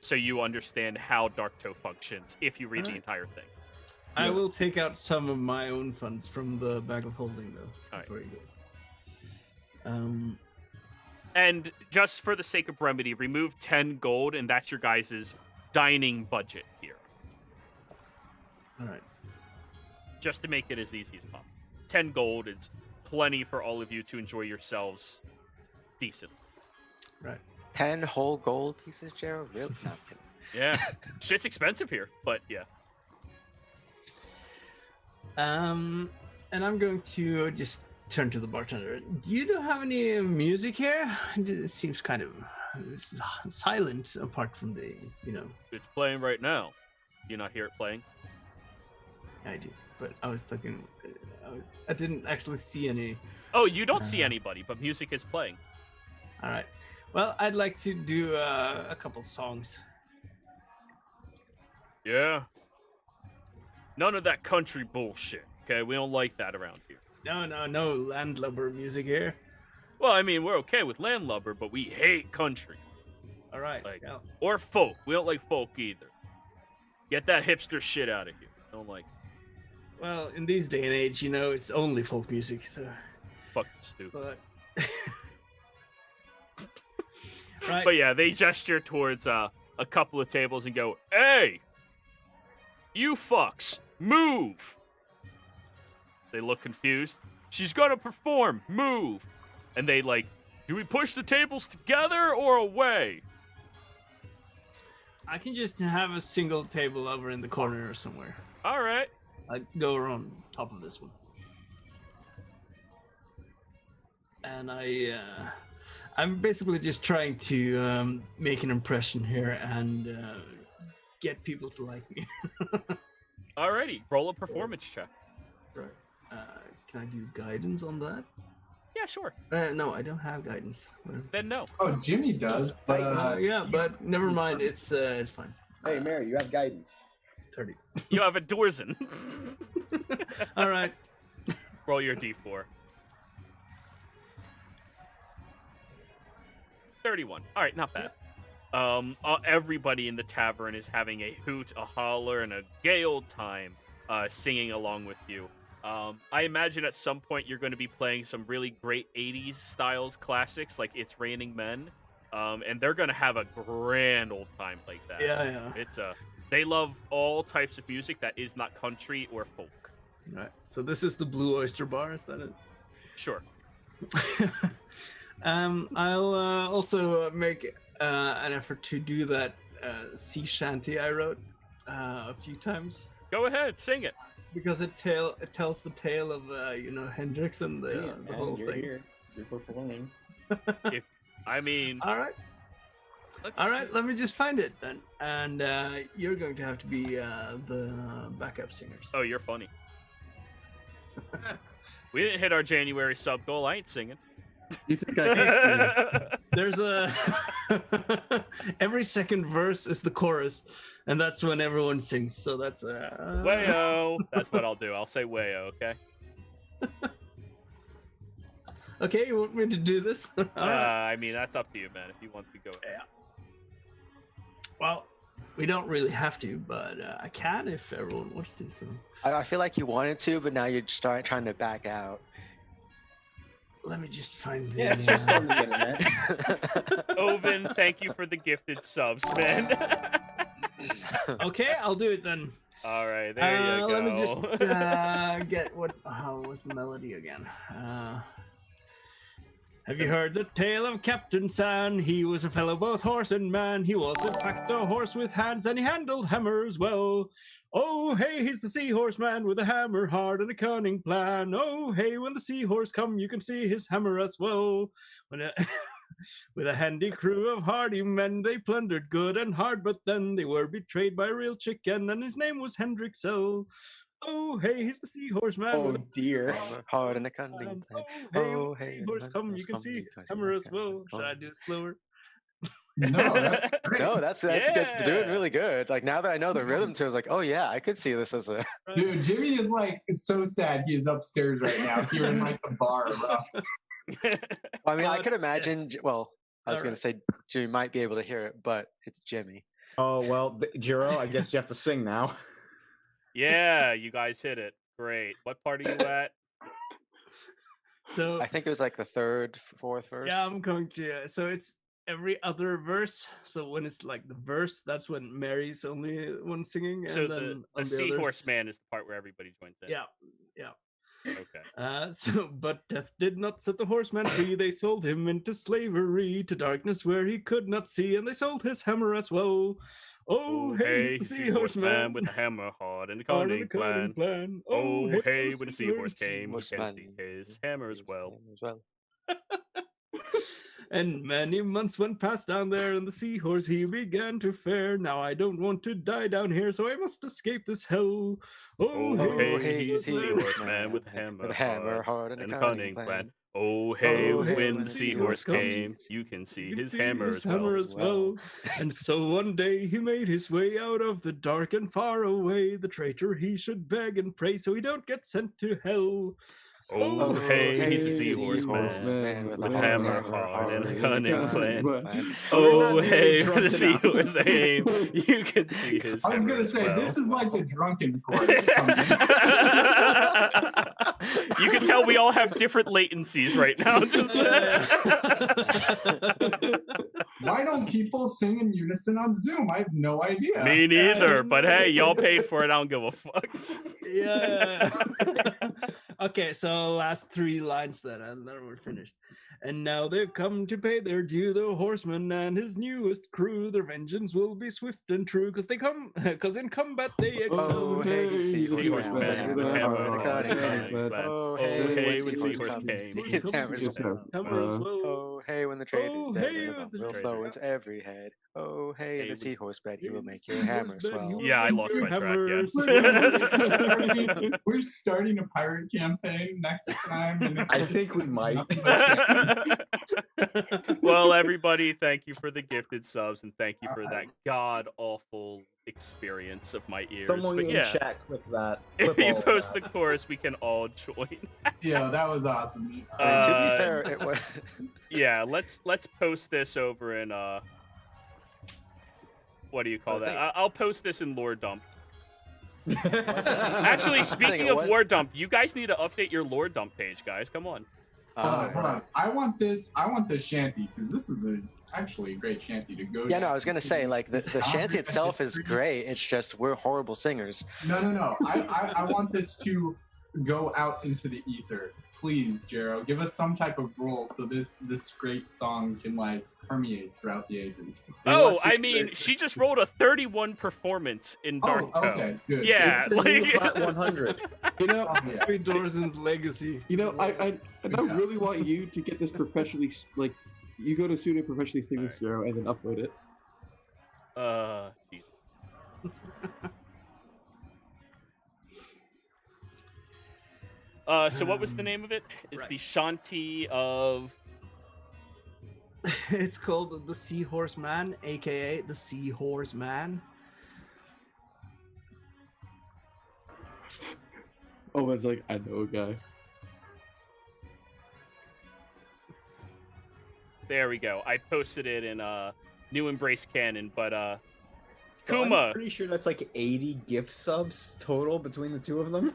so you understand how Dark Toe functions if you read the entire thing. I will take out some of my own funds from the bag of holding, though. Alright. Before you go. And just for the sake of brevity, remove 10 gold, and that's your guys' dining budget here. All right. Just to make it as easy as possible. 10 gold is plenty for all of you to enjoy yourselves decently. Right. 10 whole gold pieces, Gerald? Really? No, I'm kidding. Yeah. Shit's expensive here, but yeah. And I'm going to just turn to the bartender. Do you have any music here? It seems kind of silent apart from the, It's playing right now. Do you not hear it playing? I do. But I was thinking, I didn't actually see any. Oh, you don't see anybody, but music is playing. All right. Well, I'd like to do a couple songs. Yeah. None of that country bullshit, okay? We don't like that around here. No landlubber music here. Well, I mean, we're okay with landlubber, but we hate country. All right. Like, yeah. or folk. We don't like folk either. Get that hipster shit out of here. Don't like it. Well, in these day and age, it's only folk music, so. Fucking stupid. But. Right. But yeah, they gesture towards a couple of tables and go, "Hey, you fucks, move!" They look confused. "She's gonna perform, move!" And they do we push the tables together or away? I can just have a single table over in the corner or somewhere. All right. I go around top of this one. And I'm basically just trying to make an impression here and get people to like me. Alrighty, roll a performance check. Right. Can I do guidance on that? Yeah, sure. No, I don't have guidance. Then no. Oh, Jimmy does, but yeah, but never mind. It's fine. Hey, Mary, you have guidance. 30. You have a Dorzen. All right. Roll your d4. 31. All right, not bad. Everybody in the tavern is having a hoot, a holler, and a gay old time singing along with you. I imagine at some point you're going to be playing some really great 80s styles classics like It's Raining Men, and they're going to have a grand old time like that. Yeah. They love all types of music that is not country or folk. All right. So this is the Blue Oyster Bar, is that it? Sure. I'll also make an effort to do that sea shanty I wrote a few times. Go ahead, sing it. Because it tells the tale of Hendrix and the whole thing. You're performing. All right. All right, let me just find it then, and you're going to have to be the backup singers. Oh, you're funny. We didn't hit our January sub goal. I ain't singing. You think I can? There's every second verse is the chorus, and that's when everyone sings. So that's Wayo. That's what I'll do. I'll say wayo. Okay. Okay, you want me to do this? All right. I mean, that's up to you, man. If you want to go. Yeah. Well, we don't really have to, but I can if everyone wants to. So I feel like you wanted to, but now you're trying to back out. Let me just find the... Yeah, it's just on the internet. Oven, thank you for the gifted subs, man. Okay, I'll do it then. All right, there you go. Let me just get how was the melody again? Have you heard the tale of Captain San? He was a fellow both horse and man. He was in fact a horse with hands, and he handled hammers well. Oh, hey, he's the seahorse man with a hammer hard and a cunning plan. Oh, hey, when the seahorse come, you can see his hammer as well. With a handy crew of hardy men, they plundered good and hard, but then they were betrayed by a real chicken, and his name was Hendrixel. Oh, hey, he's the seahorse man. Oh, dear. Hard and a cunning plan. Oh, hey, when the seahorse come, you can see his hammer as well. Should I do it slower? No, that's great. No, that's Yeah. good. Doing really good. Like now that I know the rhythm to it, I was like, oh yeah, I could see this as a. Dude, Jimmy is so sad he's upstairs right now, hearing the bar erupt. I mean, I could imagine. Yeah. Well, I was All going to say Jimmy might be able to hear it, but it's Jimmy. Oh, well, Jiro, I guess you have to sing now. Yeah, you guys hit it. Great. What part are you at? So I think it was like the third, fourth verse. yeah, I'm going to. So it's every other verse. So when it's like the verse, that's when Mary's only one singing. And So then the on seahorse others- man is the part where everybody joins in. Yeah. Okay. But death did not set the horseman free. They sold him into slavery, to darkness where he could not see, and they sold his hammer as well. Oh, hey, he's the seahorse man with a hammer hard and a hard cunning and a cunning plan. plan. Oh, hey, when the seahorse came, you seahorse can man see his hammer as well. And many months went past down there, and the seahorse he began to fare. Now I don't want to die down here, so I must escape this hell. Oh, hey, hey, he's he's the the seahorse man with a hammer hard and a cunning plan. Oh, hey, when the seahorse came, you can see his hammer as well. And so one day he made his way out of the dark and far away. The traitor he should beg and pray so he don't get sent to hell. Oh, hey, he's a seahorseman with a hammer hard and a cunning plan. Oh, hey, for the seahorse aim, you can see his I was hammer gonna as say well. this is like the drunken chorus. You can tell we all have different latencies right now. Just Why don't people sing in unison on Zoom? I have no idea. Me neither, but hey, y'all paid for it. I don't give a fuck. Yeah. Okay, so last 3 lines then, and then we're finished. And now they've come to pay their due, the horseman and his newest crew. Their vengeance will be swift and true, because in combat they excel. Oh, hey, Seahorseman with a hammer Oh, hard and a hey. cunning plan. Oh, Oh, hey, hey, when seahorse seahorse comes. came. Hammers Hammer as well. Oh, hey, when the trader's Oh, dead, hey, the when the will trader's flow dead. into every head. Oh, hey, in Hey, the with- seahorse bed, he Hey, will the make your seahorse hammer bed, swell. he will Yeah, I make lost your my track, hammer yeah. We're starting a pirate campaign next time. And I think we might. Well, everybody, thank you for the gifted subs and thank you for that god awful experience of my ears. Someone but in yeah, chat, clip that. if Clip you all of post the that. chorus, we can all join. Yeah, that was awesome. I mean, to Uh, be fair, it was. Yeah, let's post this over in what do you call I that? think- I'll post this in Lore Dump. Actually, Actually, speaking of Lore Dump, you guys need to update your Lore Dump page, guys. Come on. Hold on. I want this shanty because this is actually a great shanty to go. Yeah, no, down. I was gonna say like the shanty itself is great. It's just we're horrible singers. No. I want this to go out into the ether. Please, Jero, give us some type of rule so this great song can like permeate throughout the ages. Oh, I mean, she just rolled a 31 performance in Dark Oh, Toe. okay, good. Yeah, It's the new like flat 100. You know, Oh, yeah. Harry Dorzen's legacy. you know, I really want you to get this professionally, like, you go to Studio Professionally Sing with Zero and then upload it. Jesus. So what was the name of it? It's Right. the Shanty of... It's called the Seahorse Man, aka the Seahorse Man. Oh, it's like, I know a guy. There we go. I posted it in New Embrace Canon, but So I'm Kuma. pretty sure that's like 80 gift subs total between the two of them.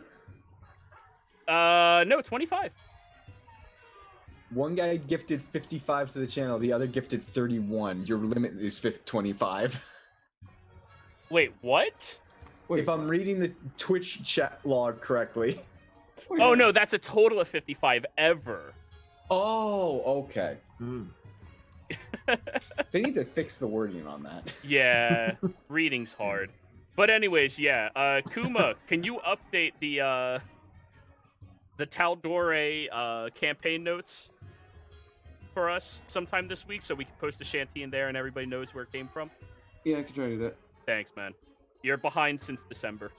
No, 25. One guy gifted 55 to the channel, the other gifted 31. Your limit is 25. Wait, what? If I'm reading the Twitch chat log correctly. Oh no, that's a total of 55 ever. Oh, okay. Hmm. They need to fix the wording on that. Yeah, reading's hard. But anyways, yeah. Kuma, can you update the Tal'Dorei campaign notes for us sometime this week so we can post the shanty in there and everybody knows where it came from? Yeah, I can try to do that. Thanks, man. You're behind since December.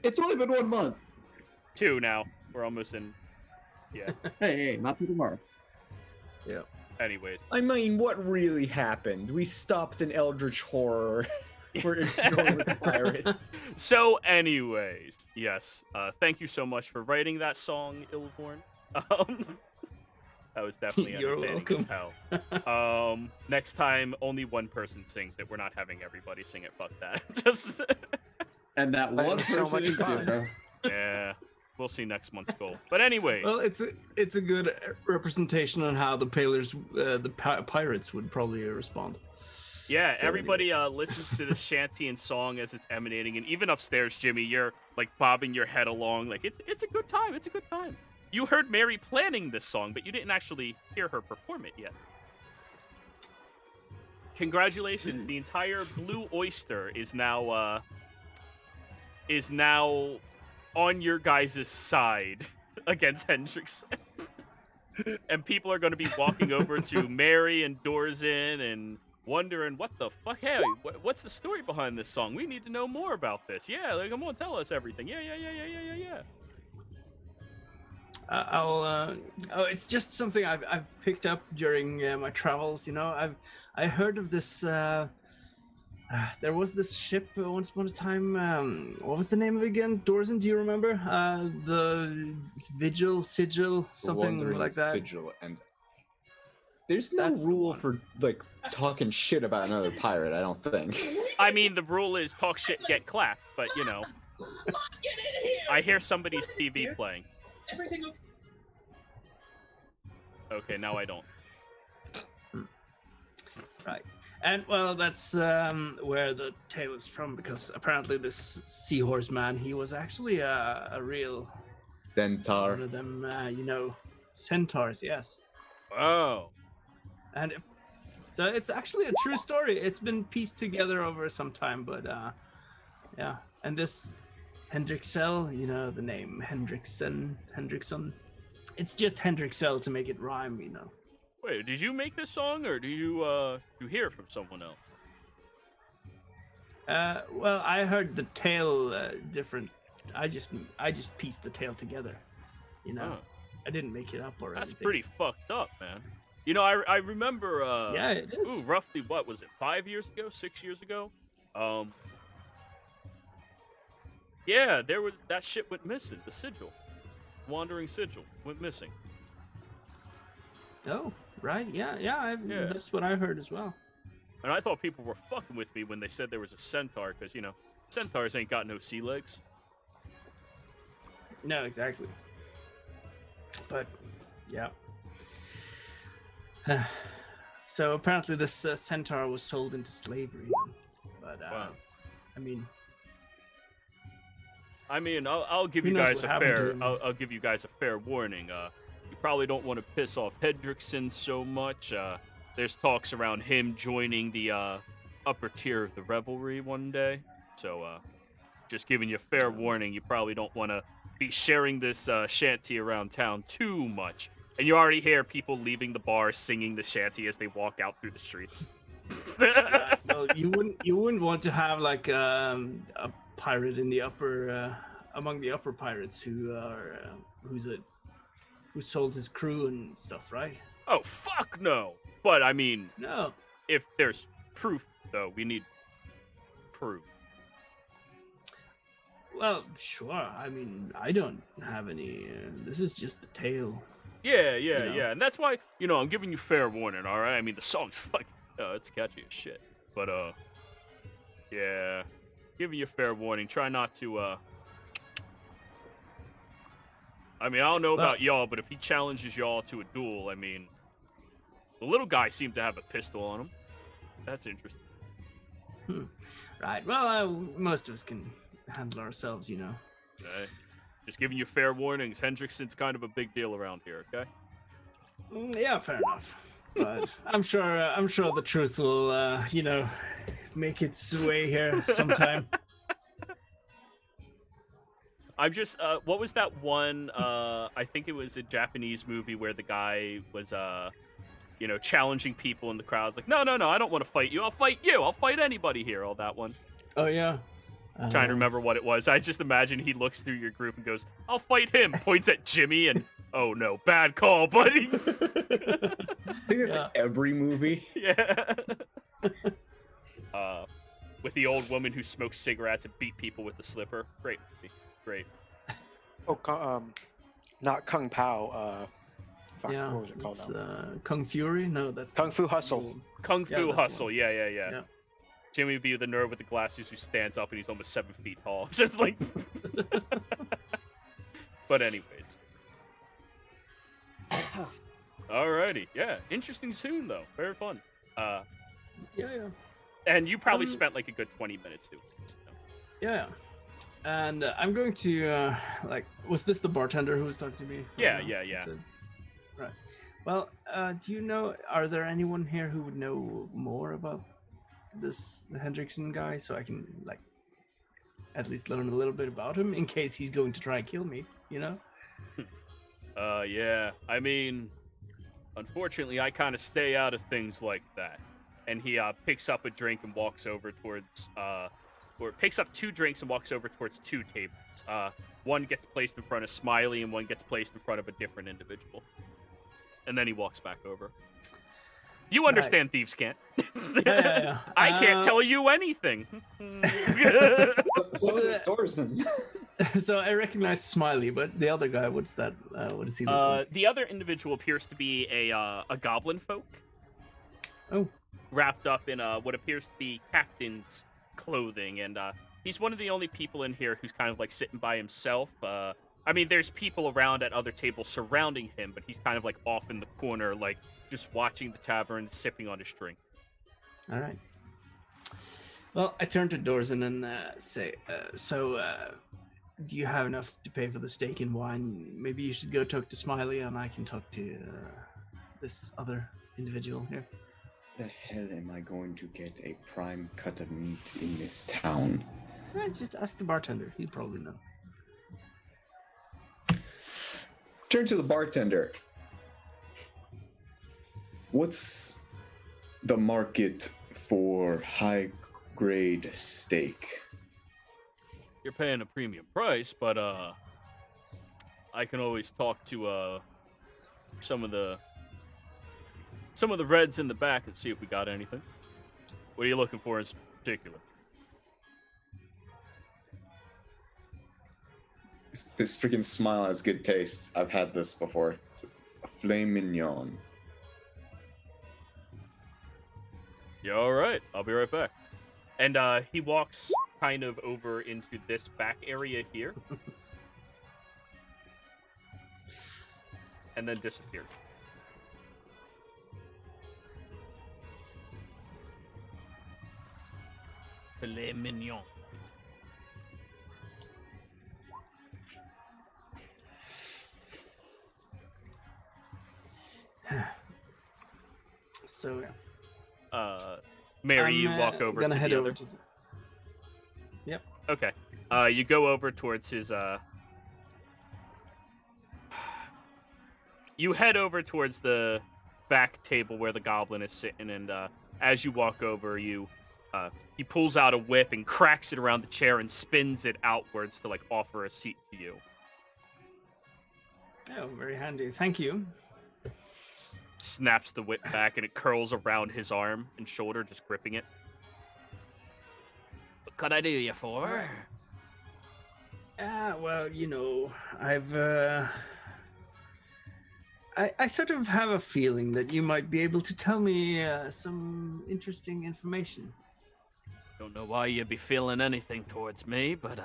It's only been 1 month. 2 now. We're almost in. Yeah. Hey, not till tomorrow. Anyways. I mean, what really happened? We stopped an eldritch horror. We're going with pirates. So, anyways, yes. Thank you so much for writing that song, Ilvorn. That was definitely You're entertaining as hell. Next time, only one person sings it. We're not having everybody sing it. Fuck that. Just And that But it one was so person much is fun. Jiro. yeah. We'll see next month's goal. But anyways, Well, it's a good representation on how the pirates would probably respond. yeah, so everybody listens to the shanty and song as it's emanating, and even upstairs, Jimmy, you're like bobbing your head along, like it's a good time. It's a good time. You heard Mary planning this song, but you didn't actually hear her perform it yet. Congratulations! The entire Blue Oyster is now on your guys' side against Hendrickson. And people are going to be walking over to Mary and Dorzen and wondering, what the fuck? Hey, what's the story behind this song? We need to know more about this. Yeah, like, come on, tell us everything. Yeah. It's just something I've picked up during my travels. You know, I heard of this There was this ship once upon a time. What was the name of it again? Dorzen, do you remember? The Sigil, something Wandering like that. Sigil, and there's no That's the rule one. for like talking shit about another pirate. I don't think. I mean, the rule is talk shit, get clapped. But you know, I hear somebody's TV playing. Everything okay? Okay, now I don't. Right. And well, that's where the tale is from, because apparently this seahorse man, he was actually a real Centaur. one of them, centaurs. Yes. Oh. And so it's actually a true story. It's been pieced together over some time, but yeah. And this Hendrixel, the name Hendrickson, it's just Hendrixel to make it rhyme, Wait, did you make this song, or do you hear it from someone else? Well, I heard the tale different. I just pieced the tale together, Huh. I didn't make it up or That's anything. pretty fucked up, man. I remember. Yeah, it is. Ooh, roughly what was it? 5 years ago? 6 years ago? Yeah, there was that shit went missing. The sigil, wandering sigil, went missing. Oh, right. Yeah. Yeah. That's what I heard as well. And I thought people were fucking with me when they said there was a centaur, because centaurs ain't got no sea legs. No, exactly. But yeah. So apparently this centaur was sold into slavery. But Wow. I mean, I'll give Who you knows guys what a happened to fair. him? I'll give you guys a fair warning. You probably don't want to piss off Hendrickson so much. There's talks around him joining the upper tier of the revelry one day. So, just giving you a fair warning. You probably don't want to be sharing this shanty around town too much. And you already hear people leaving the bar singing the shanty as they walk out through the streets. well, you wouldn't want to have like a pirate in the upper among the upper pirates who sold his crew and stuff, right? Oh, fuck no. But, I mean, No. if there's proof, though, we need proof. Well, sure. I mean, I don't have any. This is just the tale. Yeah. know. And that's why, I'm giving you fair warning, all right? I mean, the song's fucking, it's catchy as shit. But, yeah. Giving you fair warning. Try not to, I mean, I don't know about y'all, but if he challenges y'all to a duel, I mean, the little guy seemed to have a pistol on him. That's interesting. Right. Well, most of us can handle ourselves, Okay? Just giving you fair warnings. Hendrickson's kind of a big deal around here, okay? Yeah, fair enough. But I'm sure the truth will, make its way here sometime. I'm just, what was that one, I think it was a Japanese movie where the guy was, challenging people in the crowds, like, no, I don't want to fight you, I'll fight you, I'll fight anybody here, all that one. Oh, yeah. Trying to remember what it was. I just imagine he looks through your group and goes, I'll fight him, points at Jimmy, and, oh no, bad call, buddy. I think that's every movie. Yeah. With the old woman who smokes cigarettes and beat people with the slipper. Great movie. Great. Oh, not Kung Pao. Fuck, Yeah. what was it called It's, now? Kung Fury? No, that's Kung Fu Hustle. Kung Yeah, Fu that's the Hustle. one. Yeah. Yeah. Jimmy would be the nerd with the glasses who stands up and he's almost 7 feet tall. Just like. But anyways. Alrighty. Yeah. Interesting soon though. Very fun. Yeah. And you probably spent like a good 20 minutes doing this. Yeah. And I'm going to, was this the bartender who was talking to me? Yeah. Right. Well, do you know, are there anyone here who would know more about this Hendrickson guy, so I can, at least learn a little bit about him in case he's going to try and kill me, Yeah. I mean, unfortunately, I kind of stay out of things like that. And he picks up a drink and walks over towards, or picks up 2 drinks and walks over towards 2 tables. One gets placed in front of Smiley and one gets placed in front of a different individual. And then he walks back over. You understand thieves can't. Yeah. I can't tell you anything. So does Dorson. So I recognize Smiley, but the other guy, what's that? What does he look like? The other individual appears to be a goblin folk. Oh. Wrapped up in what appears to be captain's clothing, and he's one of the only people in here who's kind of like sitting by himself. I mean, there's people around at other tables surrounding him, but he's kind of like off in the corner, like just watching the tavern, sipping on his drink. All right. Well, I turn to Dorson and say, do you have enough to pay for the steak and wine? Maybe you should go talk to Smiley, and I can talk to this other individual here. The hell am I going to get a prime cut of meat in this town? Just ask the bartender. He'd probably know. Turn to the bartender. What's the market for high-grade steak? You're paying a premium price, but I can always talk to some of the reds in the back and see if we got anything. What are you looking for in particular? This freaking smile has good taste. I've had this before. It's a filet mignon. Yeah, all right. I'll be right back. And he walks kind of over into this back area here. And then disappears. Filet mignon. So, Mary, you walk over to the other. Yep. Okay. You go over towards his. You head over towards the back table where the goblin is sitting, and as you walk over, he pulls out a whip and cracks it around the chair and spins it outwards to like offer a seat to you. Oh, very handy. Thank you. Snaps the whip back and it curls around his arm and shoulder, just gripping it. What could I do you for? Well, you know, I sort of have a feeling that you might be able to tell me some interesting information. Don't know why you'd be feeling anything towards me, but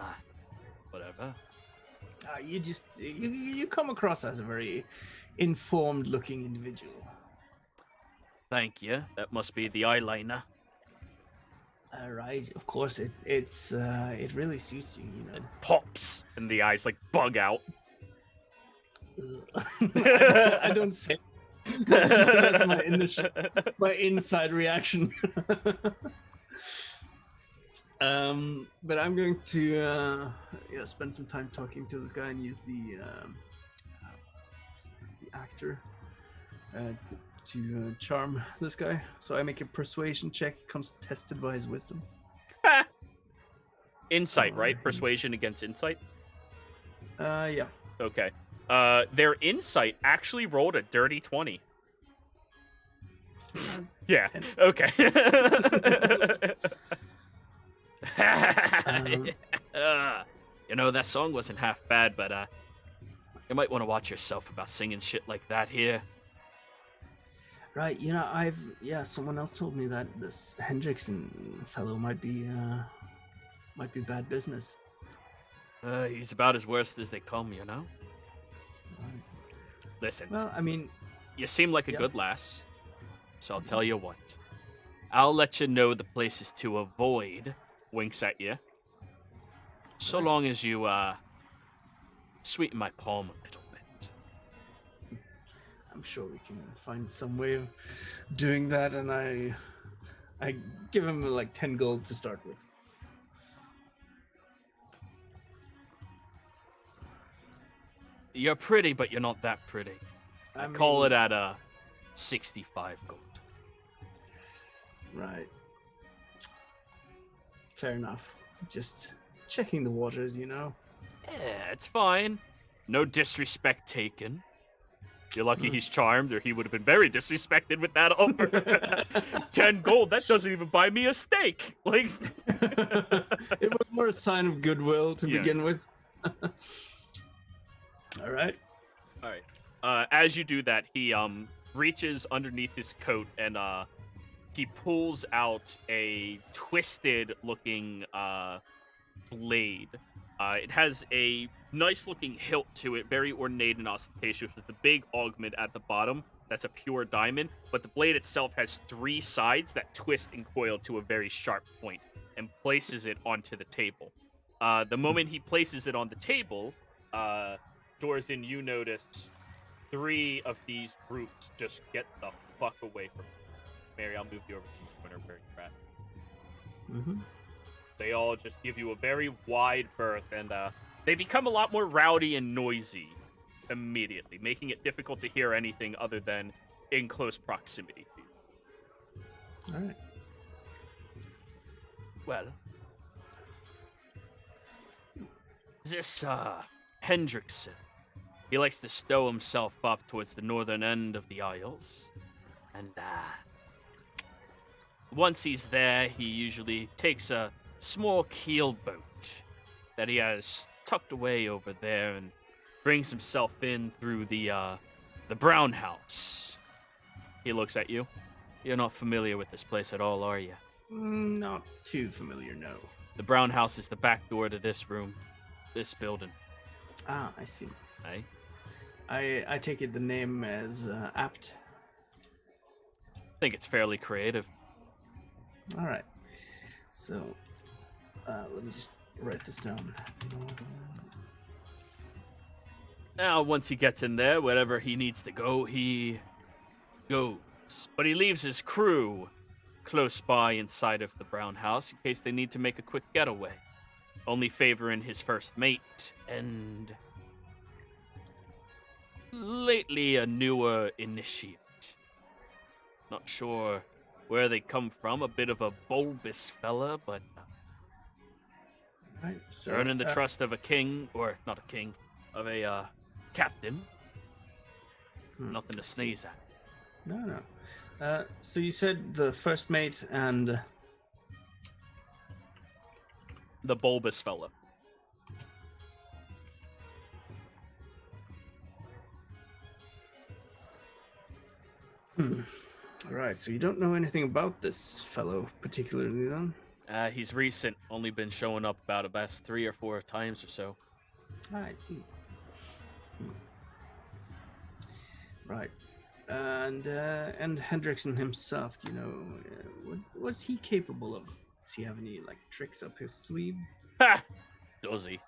whatever. You come across as a very informed-looking individual. Thank you. That must be the eyeliner. Right, of course. It really suits you, you know. It pops, and the eyes like bug out. I don't say. That's my inside reaction. But I'm going to spend some time talking to this guy and use the actor to charm this guy. So I make a persuasion check, contested by his wisdom. Insight, right? Persuasion against insight? Yeah. Okay. Their insight actually rolled a dirty 20. Yeah, okay. You know, that song wasn't half bad, but you might want to watch yourself about singing shit like that here. Right, you know, someone else told me that this Hendrickson fellow might be bad business. He's about as worst as they come, you know? Right. Listen. Well, I mean... You seem like a good lass, so I'll tell you what. I'll let you know the places to avoid, winks at you, so long as you, sweeten my palm a little bit. I'm sure we can find some way of doing that, and I give him like 10 gold to start with. You're pretty, but you're not that pretty. I call it at 65 gold. Right. Fair enough. Just checking the waters, you know. Yeah, it's fine. No disrespect taken. You're lucky he's charmed, or he would have been very disrespected with that offer. 10 gold, that doesn't even buy me a steak. Like, It was more a sign of goodwill to Yeah. begin with. All right. all right. As you do that, he reaches underneath his coat and he pulls out a twisted-looking blade. It has a nice-looking hilt to it, very ornate and ostentatious, with a big augment at the bottom. That's a pure diamond, but the blade itself has 3 sides that twist and coil to a very sharp point, and places it onto the table. The moment he places it on the table, Dorzin, you notice 3 of these groups just get the fuck away from you. Mary, I'll move you over to the corner where you're at. Mm-hmm. They all just give you a very wide berth, and they become a lot more rowdy and noisy immediately, making it difficult to hear anything other than in close proximity to you. All right. Well, this Hendrickson, he likes to stow himself up towards the northern end of the Isles, and once he's there, he usually takes a small keel boat that he has tucked away over there and brings himself in through the Brown House. He looks at you. You're not familiar with this place at all, are you? Not too familiar, no. The Brown House is the back door to this room, this building. Ah, I see. Aye? I take it the name as apt. I think it's fairly creative. All right. So, let me just write this down. Now, once he gets in there, wherever he needs to go, he goes. But he leaves his crew close by inside of the Brown House in case they need to make a quick getaway. Only favoring his first mate and lately a newer initiate. Not sure where they come from, a bit of a bulbous fella, but Right. So, earning the trust of a king, or not a king, of a captain. Nothing to sneeze at. No. So you said the first mate and The bulbous fella. All right. So you don't know anything about this fellow particularly, then? He's recent, only been showing up about the best 3 or 4 times or so. Ah, I see. Right. And Hendrickson himself, do you know, what's he capable of? Does he have any like tricks up his sleeve? Ha! Does he?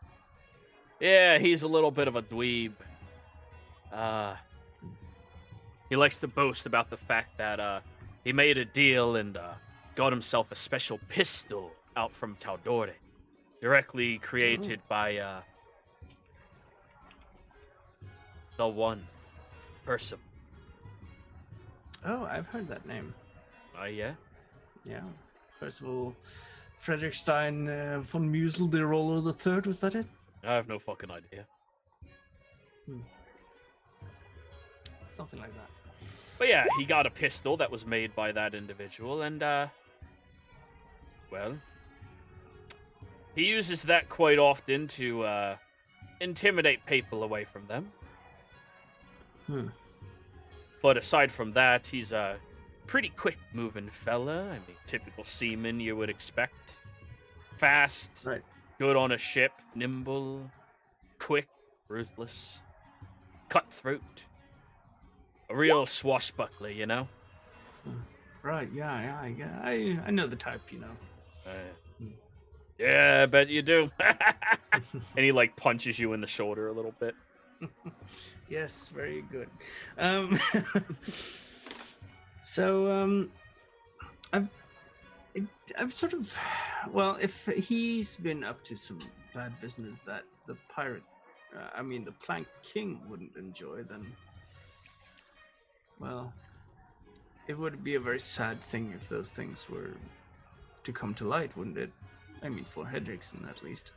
Yeah, he's a little bit of a dweeb. He likes to boast about the fact that he made a deal and got himself a special pistol out from Tal'Dorei, directly created by the one, Percival. Oh, I've heard that name. Oh, yeah? Yeah, Percival Frederickstein von Musel de Roller III, was that it? I have no fucking idea. Something like that. But yeah, he got a pistol that was made by that individual, and, well, he uses that quite often to, intimidate people away from them. But aside from that, he's a pretty quick-moving fella. I mean, typical seaman you would expect. Fast, Right. good on a ship, nimble, quick, ruthless, cutthroat. A real swashbuckler, you know? Right, yeah, I know the type, you know. Yeah, I bet you do. And he, like, punches you in the shoulder a little bit. Yes, very good. So, I've sort of, well, if he's been up to some bad business that the pirate, the Plank King wouldn't enjoy, then, well, it would be a very sad thing if those things were to come to light, wouldn't it? I mean, for Hendrickson, at least.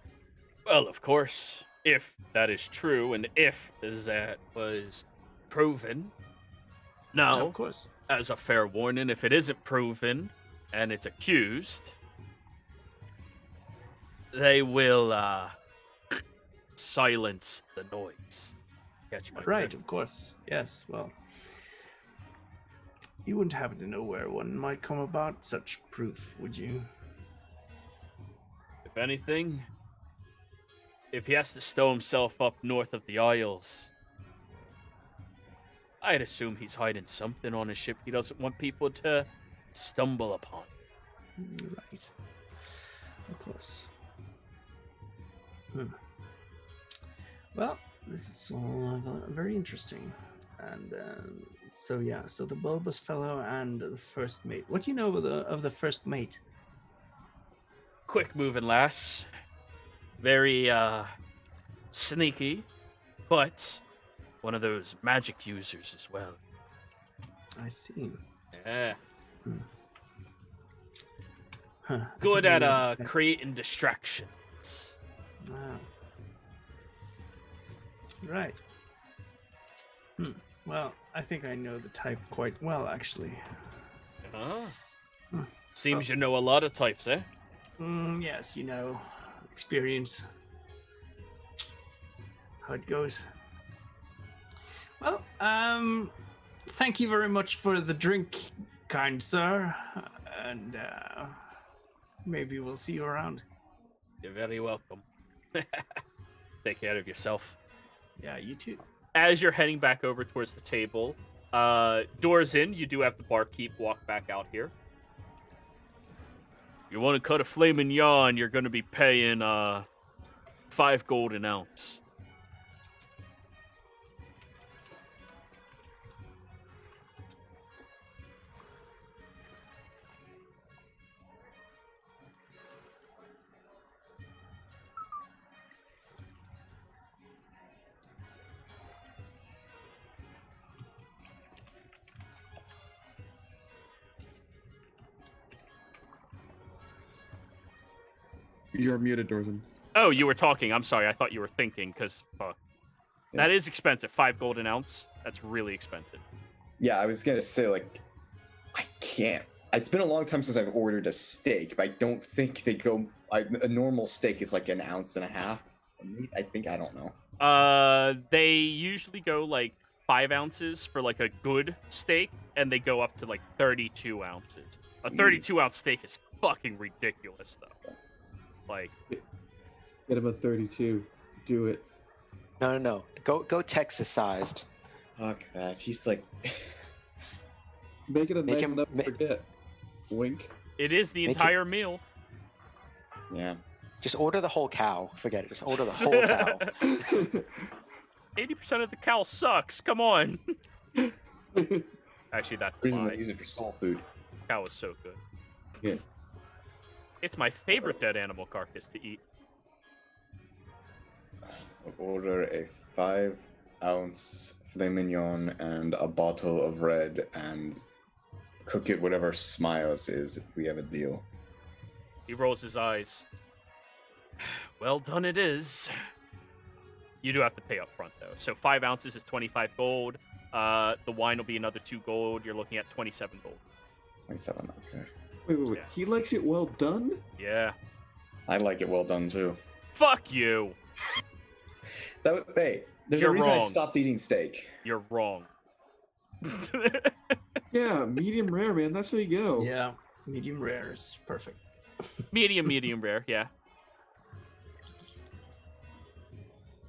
Well, of course, if that is true, and if that was proven. Now, Of course. as a fair warning, if it isn't proven and it's accused, they will silence the noise. Catch my Right, drift? of course. Yes, well. You wouldn't happen to know where one might come about such proof, would you? If anything, if he has to stow himself up north of the Isles, I'd assume he's hiding something on his ship he doesn't want people to stumble upon. Right. Of course. Well, this is all very interesting. And so the bulbous fellow and the first mate. What do you know of the first mate? Quick moving lass. Very sneaky, but one of those magic users as well. I see. Yeah. Huh. Good I think at creating distractions. Wow. Right. Well, I think I know the type quite well, actually. Ah. Hmm. Seems you know a lot of types, eh? Yes, experience. How it goes. Well, thank you very much for the drink, kind sir. And maybe we'll see you around. You're very welcome. Take care of yourself. Yeah, you too. As you're heading back over towards the table, doors in, you do have the barkeep walk back out here. You want to cut a filet mignon, you're going to be paying 5 gold an ounce. You're muted, Dorzen. Oh, you were talking. I'm sorry. I thought you were thinking, because that is expensive. 5 gold an ounce. That's really expensive. Yeah, I was gonna say, like, I can't. It's been a long time since I've ordered a steak, but I don't think they go. A normal steak is like 1.5 ounces of meat. I don't know. They usually go like 5 ounces for like a good steak, and they go up to like 32 ounces. A 32-ounce steak is fucking ridiculous, though. Like, Get him a 32. Do it. No. Go Texas sized. Fuck that. He's like, Make it a Make night him- enough to forget. Wink. it is the Make it- entire meal. yeah. Just order the whole cow. Forget it. Just order the whole cow. 80% of the cow sucks. Come on. Actually, that's a Reason lie. to use it for soul food. Cow is so good. Yeah. It's my favorite dead animal carcass to eat. Order a 5-ounce filet mignon and a bottle of red, and cook it whatever Smiles is. We have a deal. He rolls his eyes. Well done it is. You do have to pay up front, though. So 5 ounces is 25 gold. The wine will be another 2 gold. You're looking at 27 gold. 27. Okay. Wait. Yeah. He likes it well done? Yeah. I like it well done too. Fuck you. Hey, there's You're a reason I wrong. stopped eating steak. You're wrong. Yeah, medium rare, man. That's how you go. Yeah, medium rare is perfect. medium rare, yeah.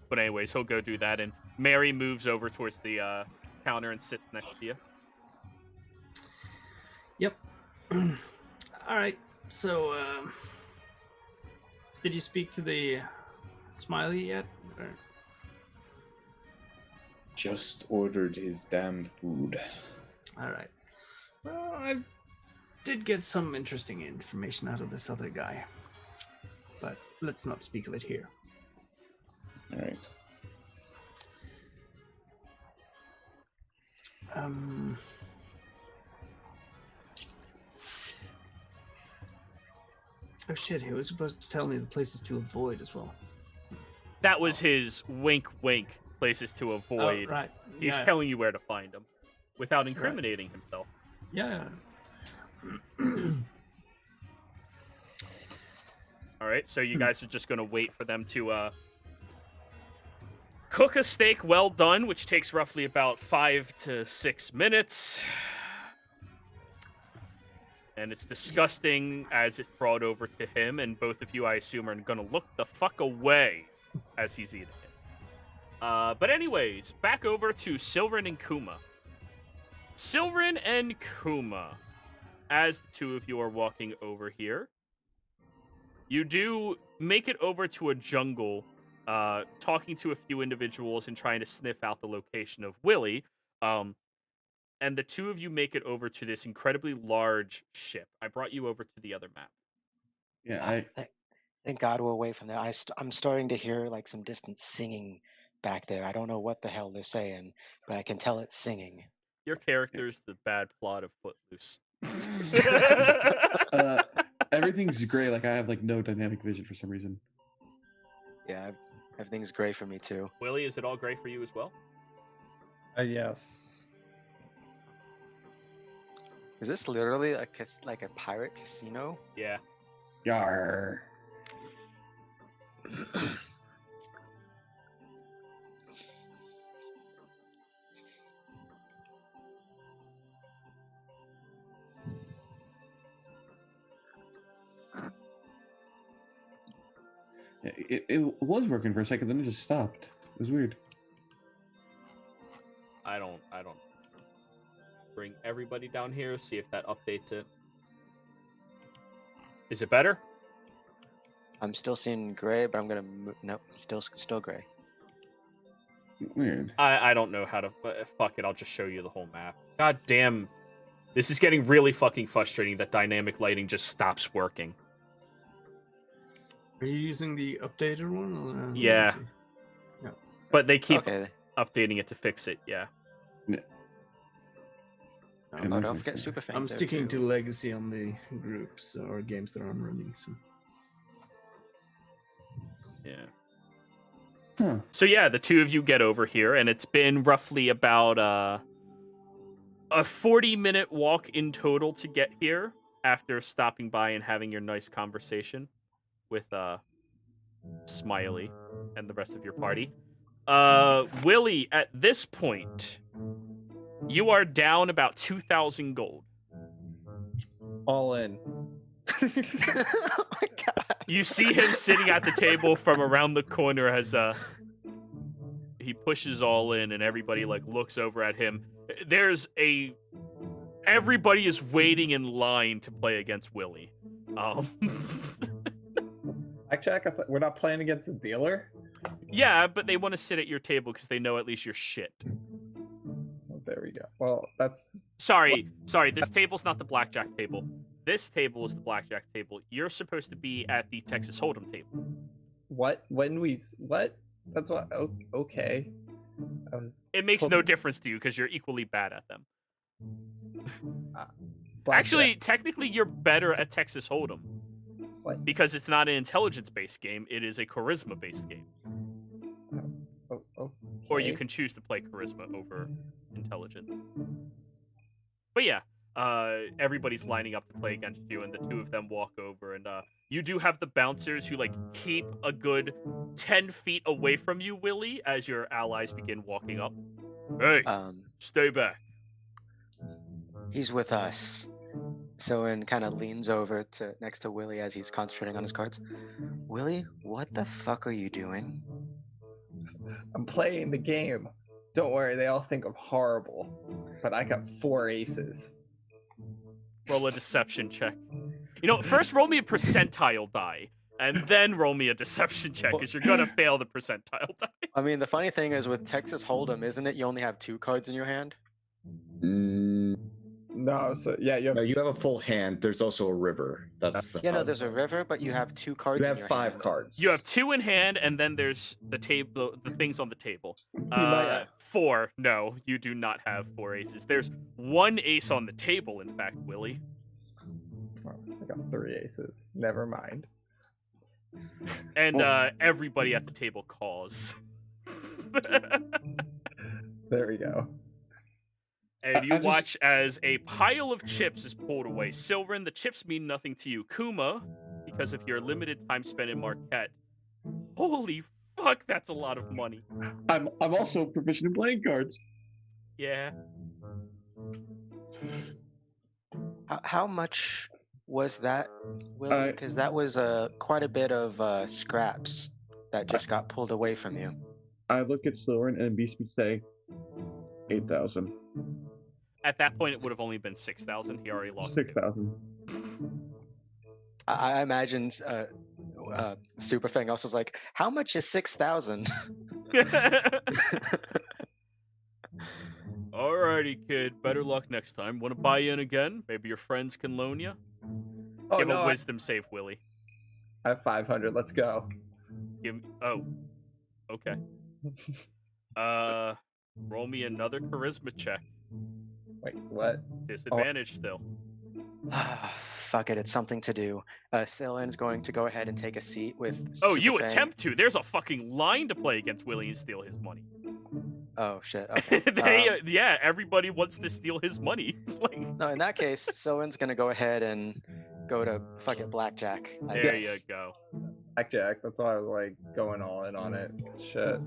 But anyways, he'll go do that, and Mary moves over towards the counter and sits next to you. Yep. All right. So, did you speak to the Smiley yet? Or... Just ordered his damn food. All right. Well, I did get some interesting information out of this other guy, but let's not speak of it here. All right. Oh shit! He was supposed to tell me the places to avoid as well. That was his wink, wink. places to avoid. Right. He's Yeah. telling you where to find them without incriminating himself. Yeah. All right, so you guys are just going to wait for them to cook a steak well done, which takes roughly about 5 to 6 minutes. And it's disgusting as it's brought over to him, and both of you, I assume, are going to look the fuck away as he's eating it. But anyways, back over to Silverin and Kuma. Silverin and Kuma, as the two of you are walking over here, you do make it over to a jungle, talking to a few individuals and trying to sniff out the location of Willie. And the two of you make it over to this incredibly large ship. I brought you over to the other map. Yeah, Thank God we're away from there. I'm starting to hear like some distant singing back there. I don't know what the hell they're saying, but I can tell it's singing. Your character's the bad plot of Footloose. everything's gray. Like I have like no dynamic vision for some reason. Yeah, everything's gray for me too. Willie, is it all gray for you as well? Yes. Is this literally like a pirate casino? Yeah. Yar. It was working for a second, then it just stopped. It was weird. I don't bring everybody down here, see if that updates it. Is it better? I'm still seeing gray, but I'm gonna nope, still gray. Weird. I don't know how to fuck it, I'll just show you the whole map. God damn. This is getting really fucking frustrating that dynamic lighting just stops working. Are you using the updated one? Or, Yeah. legacy? But they keep Okay. updating it to fix it, yeah. And Oh, those don't are forget free. super fans. I'm there, sticking too. to legacy on the groups or games that I'm running. So Yeah. Huh. So yeah, the two of you get over here, and it's been roughly about a 40-minute walk in total to get here after stopping by and having your nice conversation with Smiley and the rest of your party. Willie, at this point, you are down about 2,000 gold. All in. Oh my God. You see him sitting at the table from around the corner as he pushes all in, and everybody like looks over at him. Everybody is waiting in line to play against Willie. Blackjack, we're not playing against a dealer? Yeah, but they want to sit at your table because they know at least you're shit. Oh, there we go. Well, that's... Sorry, this table's not the blackjack table. This table is the blackjack table. You're supposed to be at the Texas Hold'em table. What? What? That's what... Okay. It makes no difference to you because you're equally bad at them. Blackjack. Actually, technically, you're better at Texas Hold'em. What? Because it's not an intelligence-based game, it is a charisma-based game. Oh, okay. Or you can choose to play charisma over intelligence. But yeah, everybody's lining up to play against you, and the two of them walk over, and you do have the bouncers who like keep a good 10 feet away from you, Willie, as your allies begin walking up. Hey, stay back. He's with us. Soen kind of leans over to next to Willie as he's concentrating on his cards. Willie, what the fuck are you doing? I'm playing the game. Don't worry, they all think I'm horrible. But I got 4 aces. Roll a deception check. You know, first roll me a percentile die, and then roll me a deception check, because you're gonna fail the percentile die. I mean, the funny thing is with Texas Hold'em, isn't it? You only have 2 cards in your hand. No, so yeah, you have... No, you have a full hand. There's also a river. That's the Yeah, no, there's a river, but you have 2 cards. You in have your 5 hand. cards. You have 2 in hand, and then there's the table, the things on the table. might have. 4. No, you do not have 4 aces. There's 1 ace on the table, in fact, Willie. Oh, I got 3 aces. Never mind. And everybody at the table calls. There we go. And you I just- watch as a pile of chips is pulled away. Silverin, the chips mean nothing to you. Kuma, because of your limited time spent in Marquette. Holy fuck, that's a lot of money. I'm also proficient in playing cards. Yeah. How much was that, Willie? Because that was quite a bit of scraps that just got pulled away from you. I look at Silverin and beats me say 8,000. At that point, it would have only been 6,000. He already lost 6,000. I imagine Superfang also was like, how much is 6,000? Alrighty, kid. Better luck next time. Want to buy in again? Maybe your friends can loan you? Oh, Give no, a wisdom save, Willie. I have 500. Let's go. Give me... Oh. Okay. Roll me another charisma check. Wait, what? Disadvantage still. Fuck it, it's something to do. Sillen's going to go ahead and take a seat with Oh, you Superfang. attempt to. There's a fucking line to play against Willie and steal his money. Oh, shit, okay. Yeah, everybody wants to steal his money. Like, No, in that case, Sillen's gonna go ahead and go to fucking blackjack. I there guess. you go. Blackjack. That's why I was like going all in on it. Shit.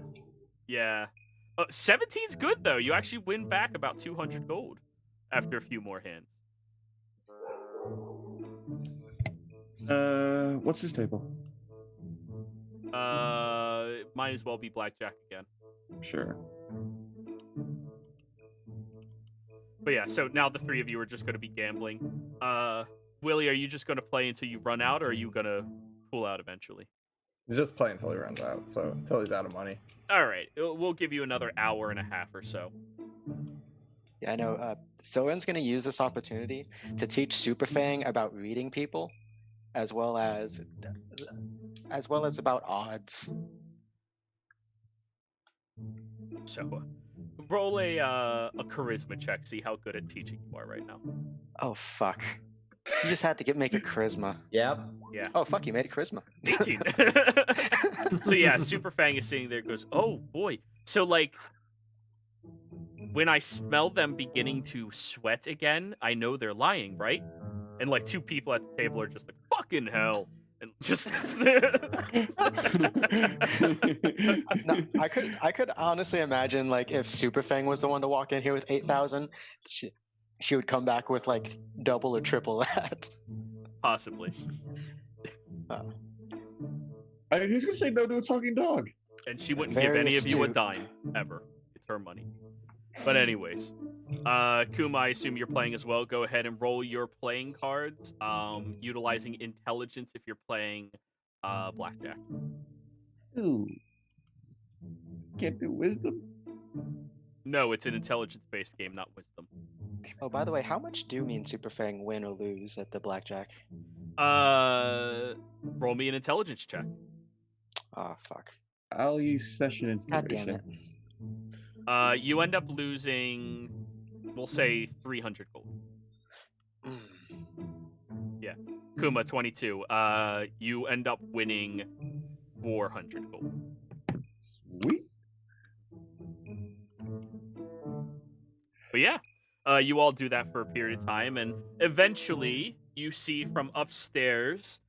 Yeah. 17's good, though. You actually win back about 200 gold after a few more hands. What's this table? Might as well be blackjack again. Sure. But yeah, so now the three of you are just going to be gambling. Willie, are you just going to play until you run out, or are you going to pull out eventually? He's just playing until he runs out. So until he's out of money. All right, we'll give you another hour and a half or so. Yeah, I know. Sillen's gonna use this opportunity to teach Superfang about reading people, as well as about odds. So, roll a charisma check. See how good at teaching you are right now. Oh fuck! You just had to make a charisma. Yep. Yeah. Oh fuck! You made a charisma. 18. So yeah, Superfang is sitting there. Goes, oh boy. So like, when I smell them beginning to sweat again, I know they're lying, right? And like two people at the table are just like, fucking hell. And just No, I could honestly imagine like if Superfang was the one to walk in here with 8,000, she would come back with like double or triple that. possibly. Who's gonna say no to a talking dog? And she wouldn't Very give any of you a astute. dime ever. It's her money. But anyways, Kuma, I assume you're playing as well. Go ahead and roll your playing cards, utilizing intelligence if you're playing blackjack. Ooh. Can't do wisdom. No, it's an intelligence-based game, not wisdom. Oh, by the way, how much do me and Superfang win or lose at the blackjack? Roll me an intelligence check. Oh fuck! I'll use session God damn inspiration. it! You end up losing, we'll say 300 gold. Mm. Kuma, 22. You end up winning 400 gold. Sweet. But yeah, you all do that for a period of time, and eventually you see from upstairs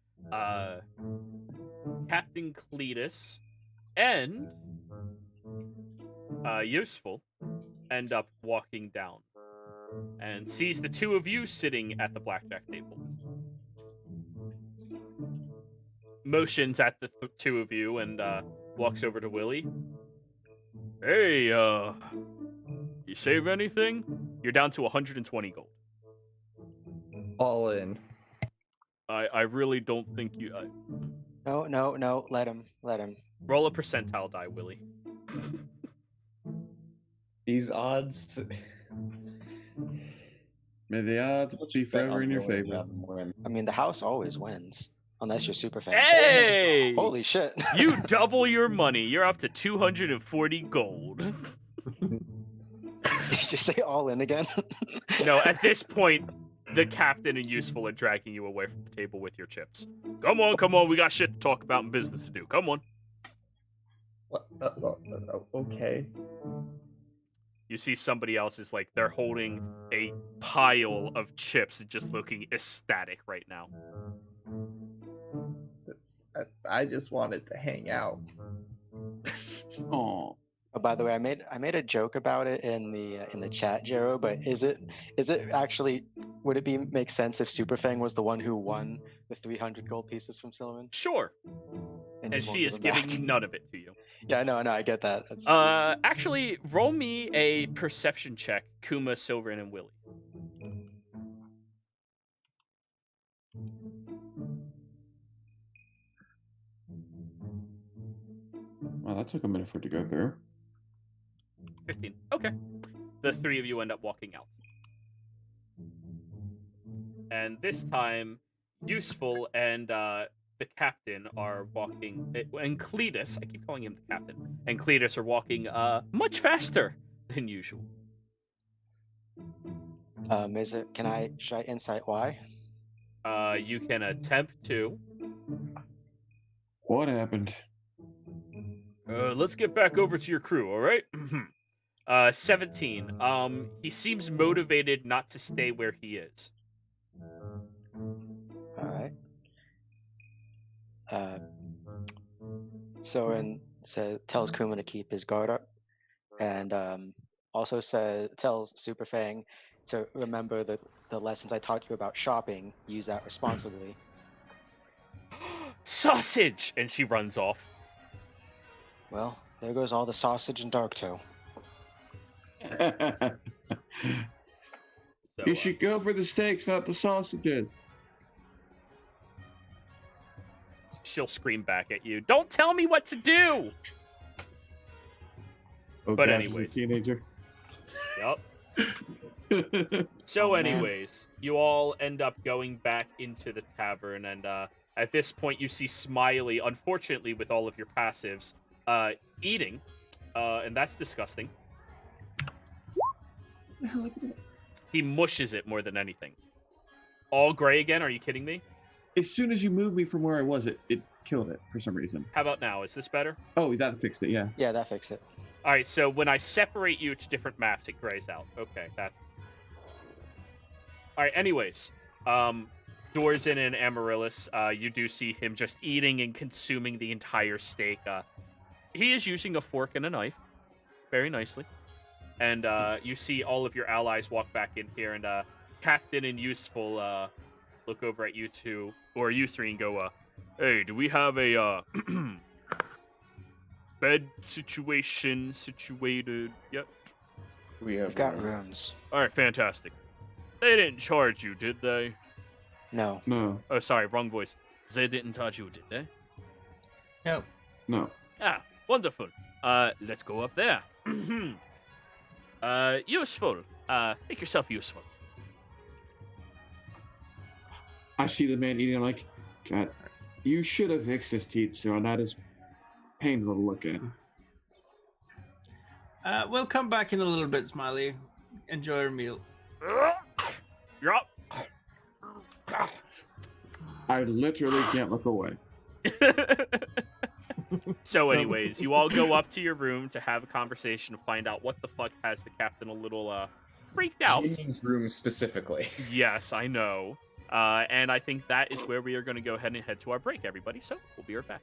Captain Cletus and Useful end up walking down and sees the two of you sitting at the blackjack table. Motions at the two of you and walks over to Willie. Hey, you save anything? You're down to 120 gold. All in. I really don't think you... No, let him. Roll a percentile die, Willie. These odds. May the odds be forever in your favor. I mean, the house always wins, unless you're Superfang. Hey! Holy shit! You double your money. You're up to 240 gold. Did you say all in again? No, at this point, the captain and Useful are dragging you away from the table with your chips. Come on, we got shit to talk about and business to do. Come on. What? Okay. You see somebody else is like, they're holding a pile of chips, just looking ecstatic right now. I just wanted to hang out. Oh, Oh, by the way, I made a joke about it in the chat, Jero. But is it actually, would it make sense if Superfang was the one who won the 300 gold pieces from Silliman? Sure. And just won't she give is them back? giving none of it to you. Yeah, no, I get that. That's... Actually, roll me a perception check, Kuma, Silverin, and Willie. well, that took a minute for it to go through. 15. Okay. The three of you end up walking out. And this time, Useful and the captain are walking, and Cletus, I keep calling him the captain, and Cletus are walking much faster than usual. Should I insight why? You can attempt to. What happened? Let's get back over to your crew, all right? 17. He seems motivated not to stay where he is. All right. Soren tells Kuma to keep his guard up, and also tells Superfang to remember the lessons I taught you about shopping. Use that responsibly. Sausage! And she runs off. Well, there goes all the sausage and Darktoe. So, You should go for the steaks, not the sausages. she'll scream back at you. Don't tell me what to do! Oh, But gosh, he's anyways. a teenager. Yup. So anyways, you all end up going back into the tavern, and at this point you see Smiley, unfortunately with all of your passives, eating, and that's disgusting. He mushes it more than anything. All gray again? Are you kidding me? As soon as you moved me from where I was, it killed it for some reason. How about now? Is this better? Oh, that fixed it, yeah. Yeah, that fixed it. All right, so when I separate you to different maps, it grays out. Okay, that's... All right, anyways. Dorzin and Amaryllis, you do see him just eating and consuming the entire steak. He is using a fork and a knife very nicely. And you see all of your allies walk back in here, and Captain and Useful look over at you two, or you three, and go, hey, do we have a bed situated yet? We've got rooms. All right, fantastic. They didn't charge you, did they? No. No, Oh, sorry, wrong voice. They didn't charge you, did they? No. no. Ah, wonderful. Let's go up there. Useful. Make yourself useful. I see the man eating, I'm like, God, you should have fixed his teeth, so that is painful to look at. We'll come back in a little bit, Smiley. Enjoy your meal. Yup. I literally can't look away. So anyways, you all go up to your room to have a conversation to find out what the fuck has the captain a little freaked out. Jimmy's room specifically. Yes, I know. And I think that is where we are going to go ahead and head to our break, everybody. So we'll be right back.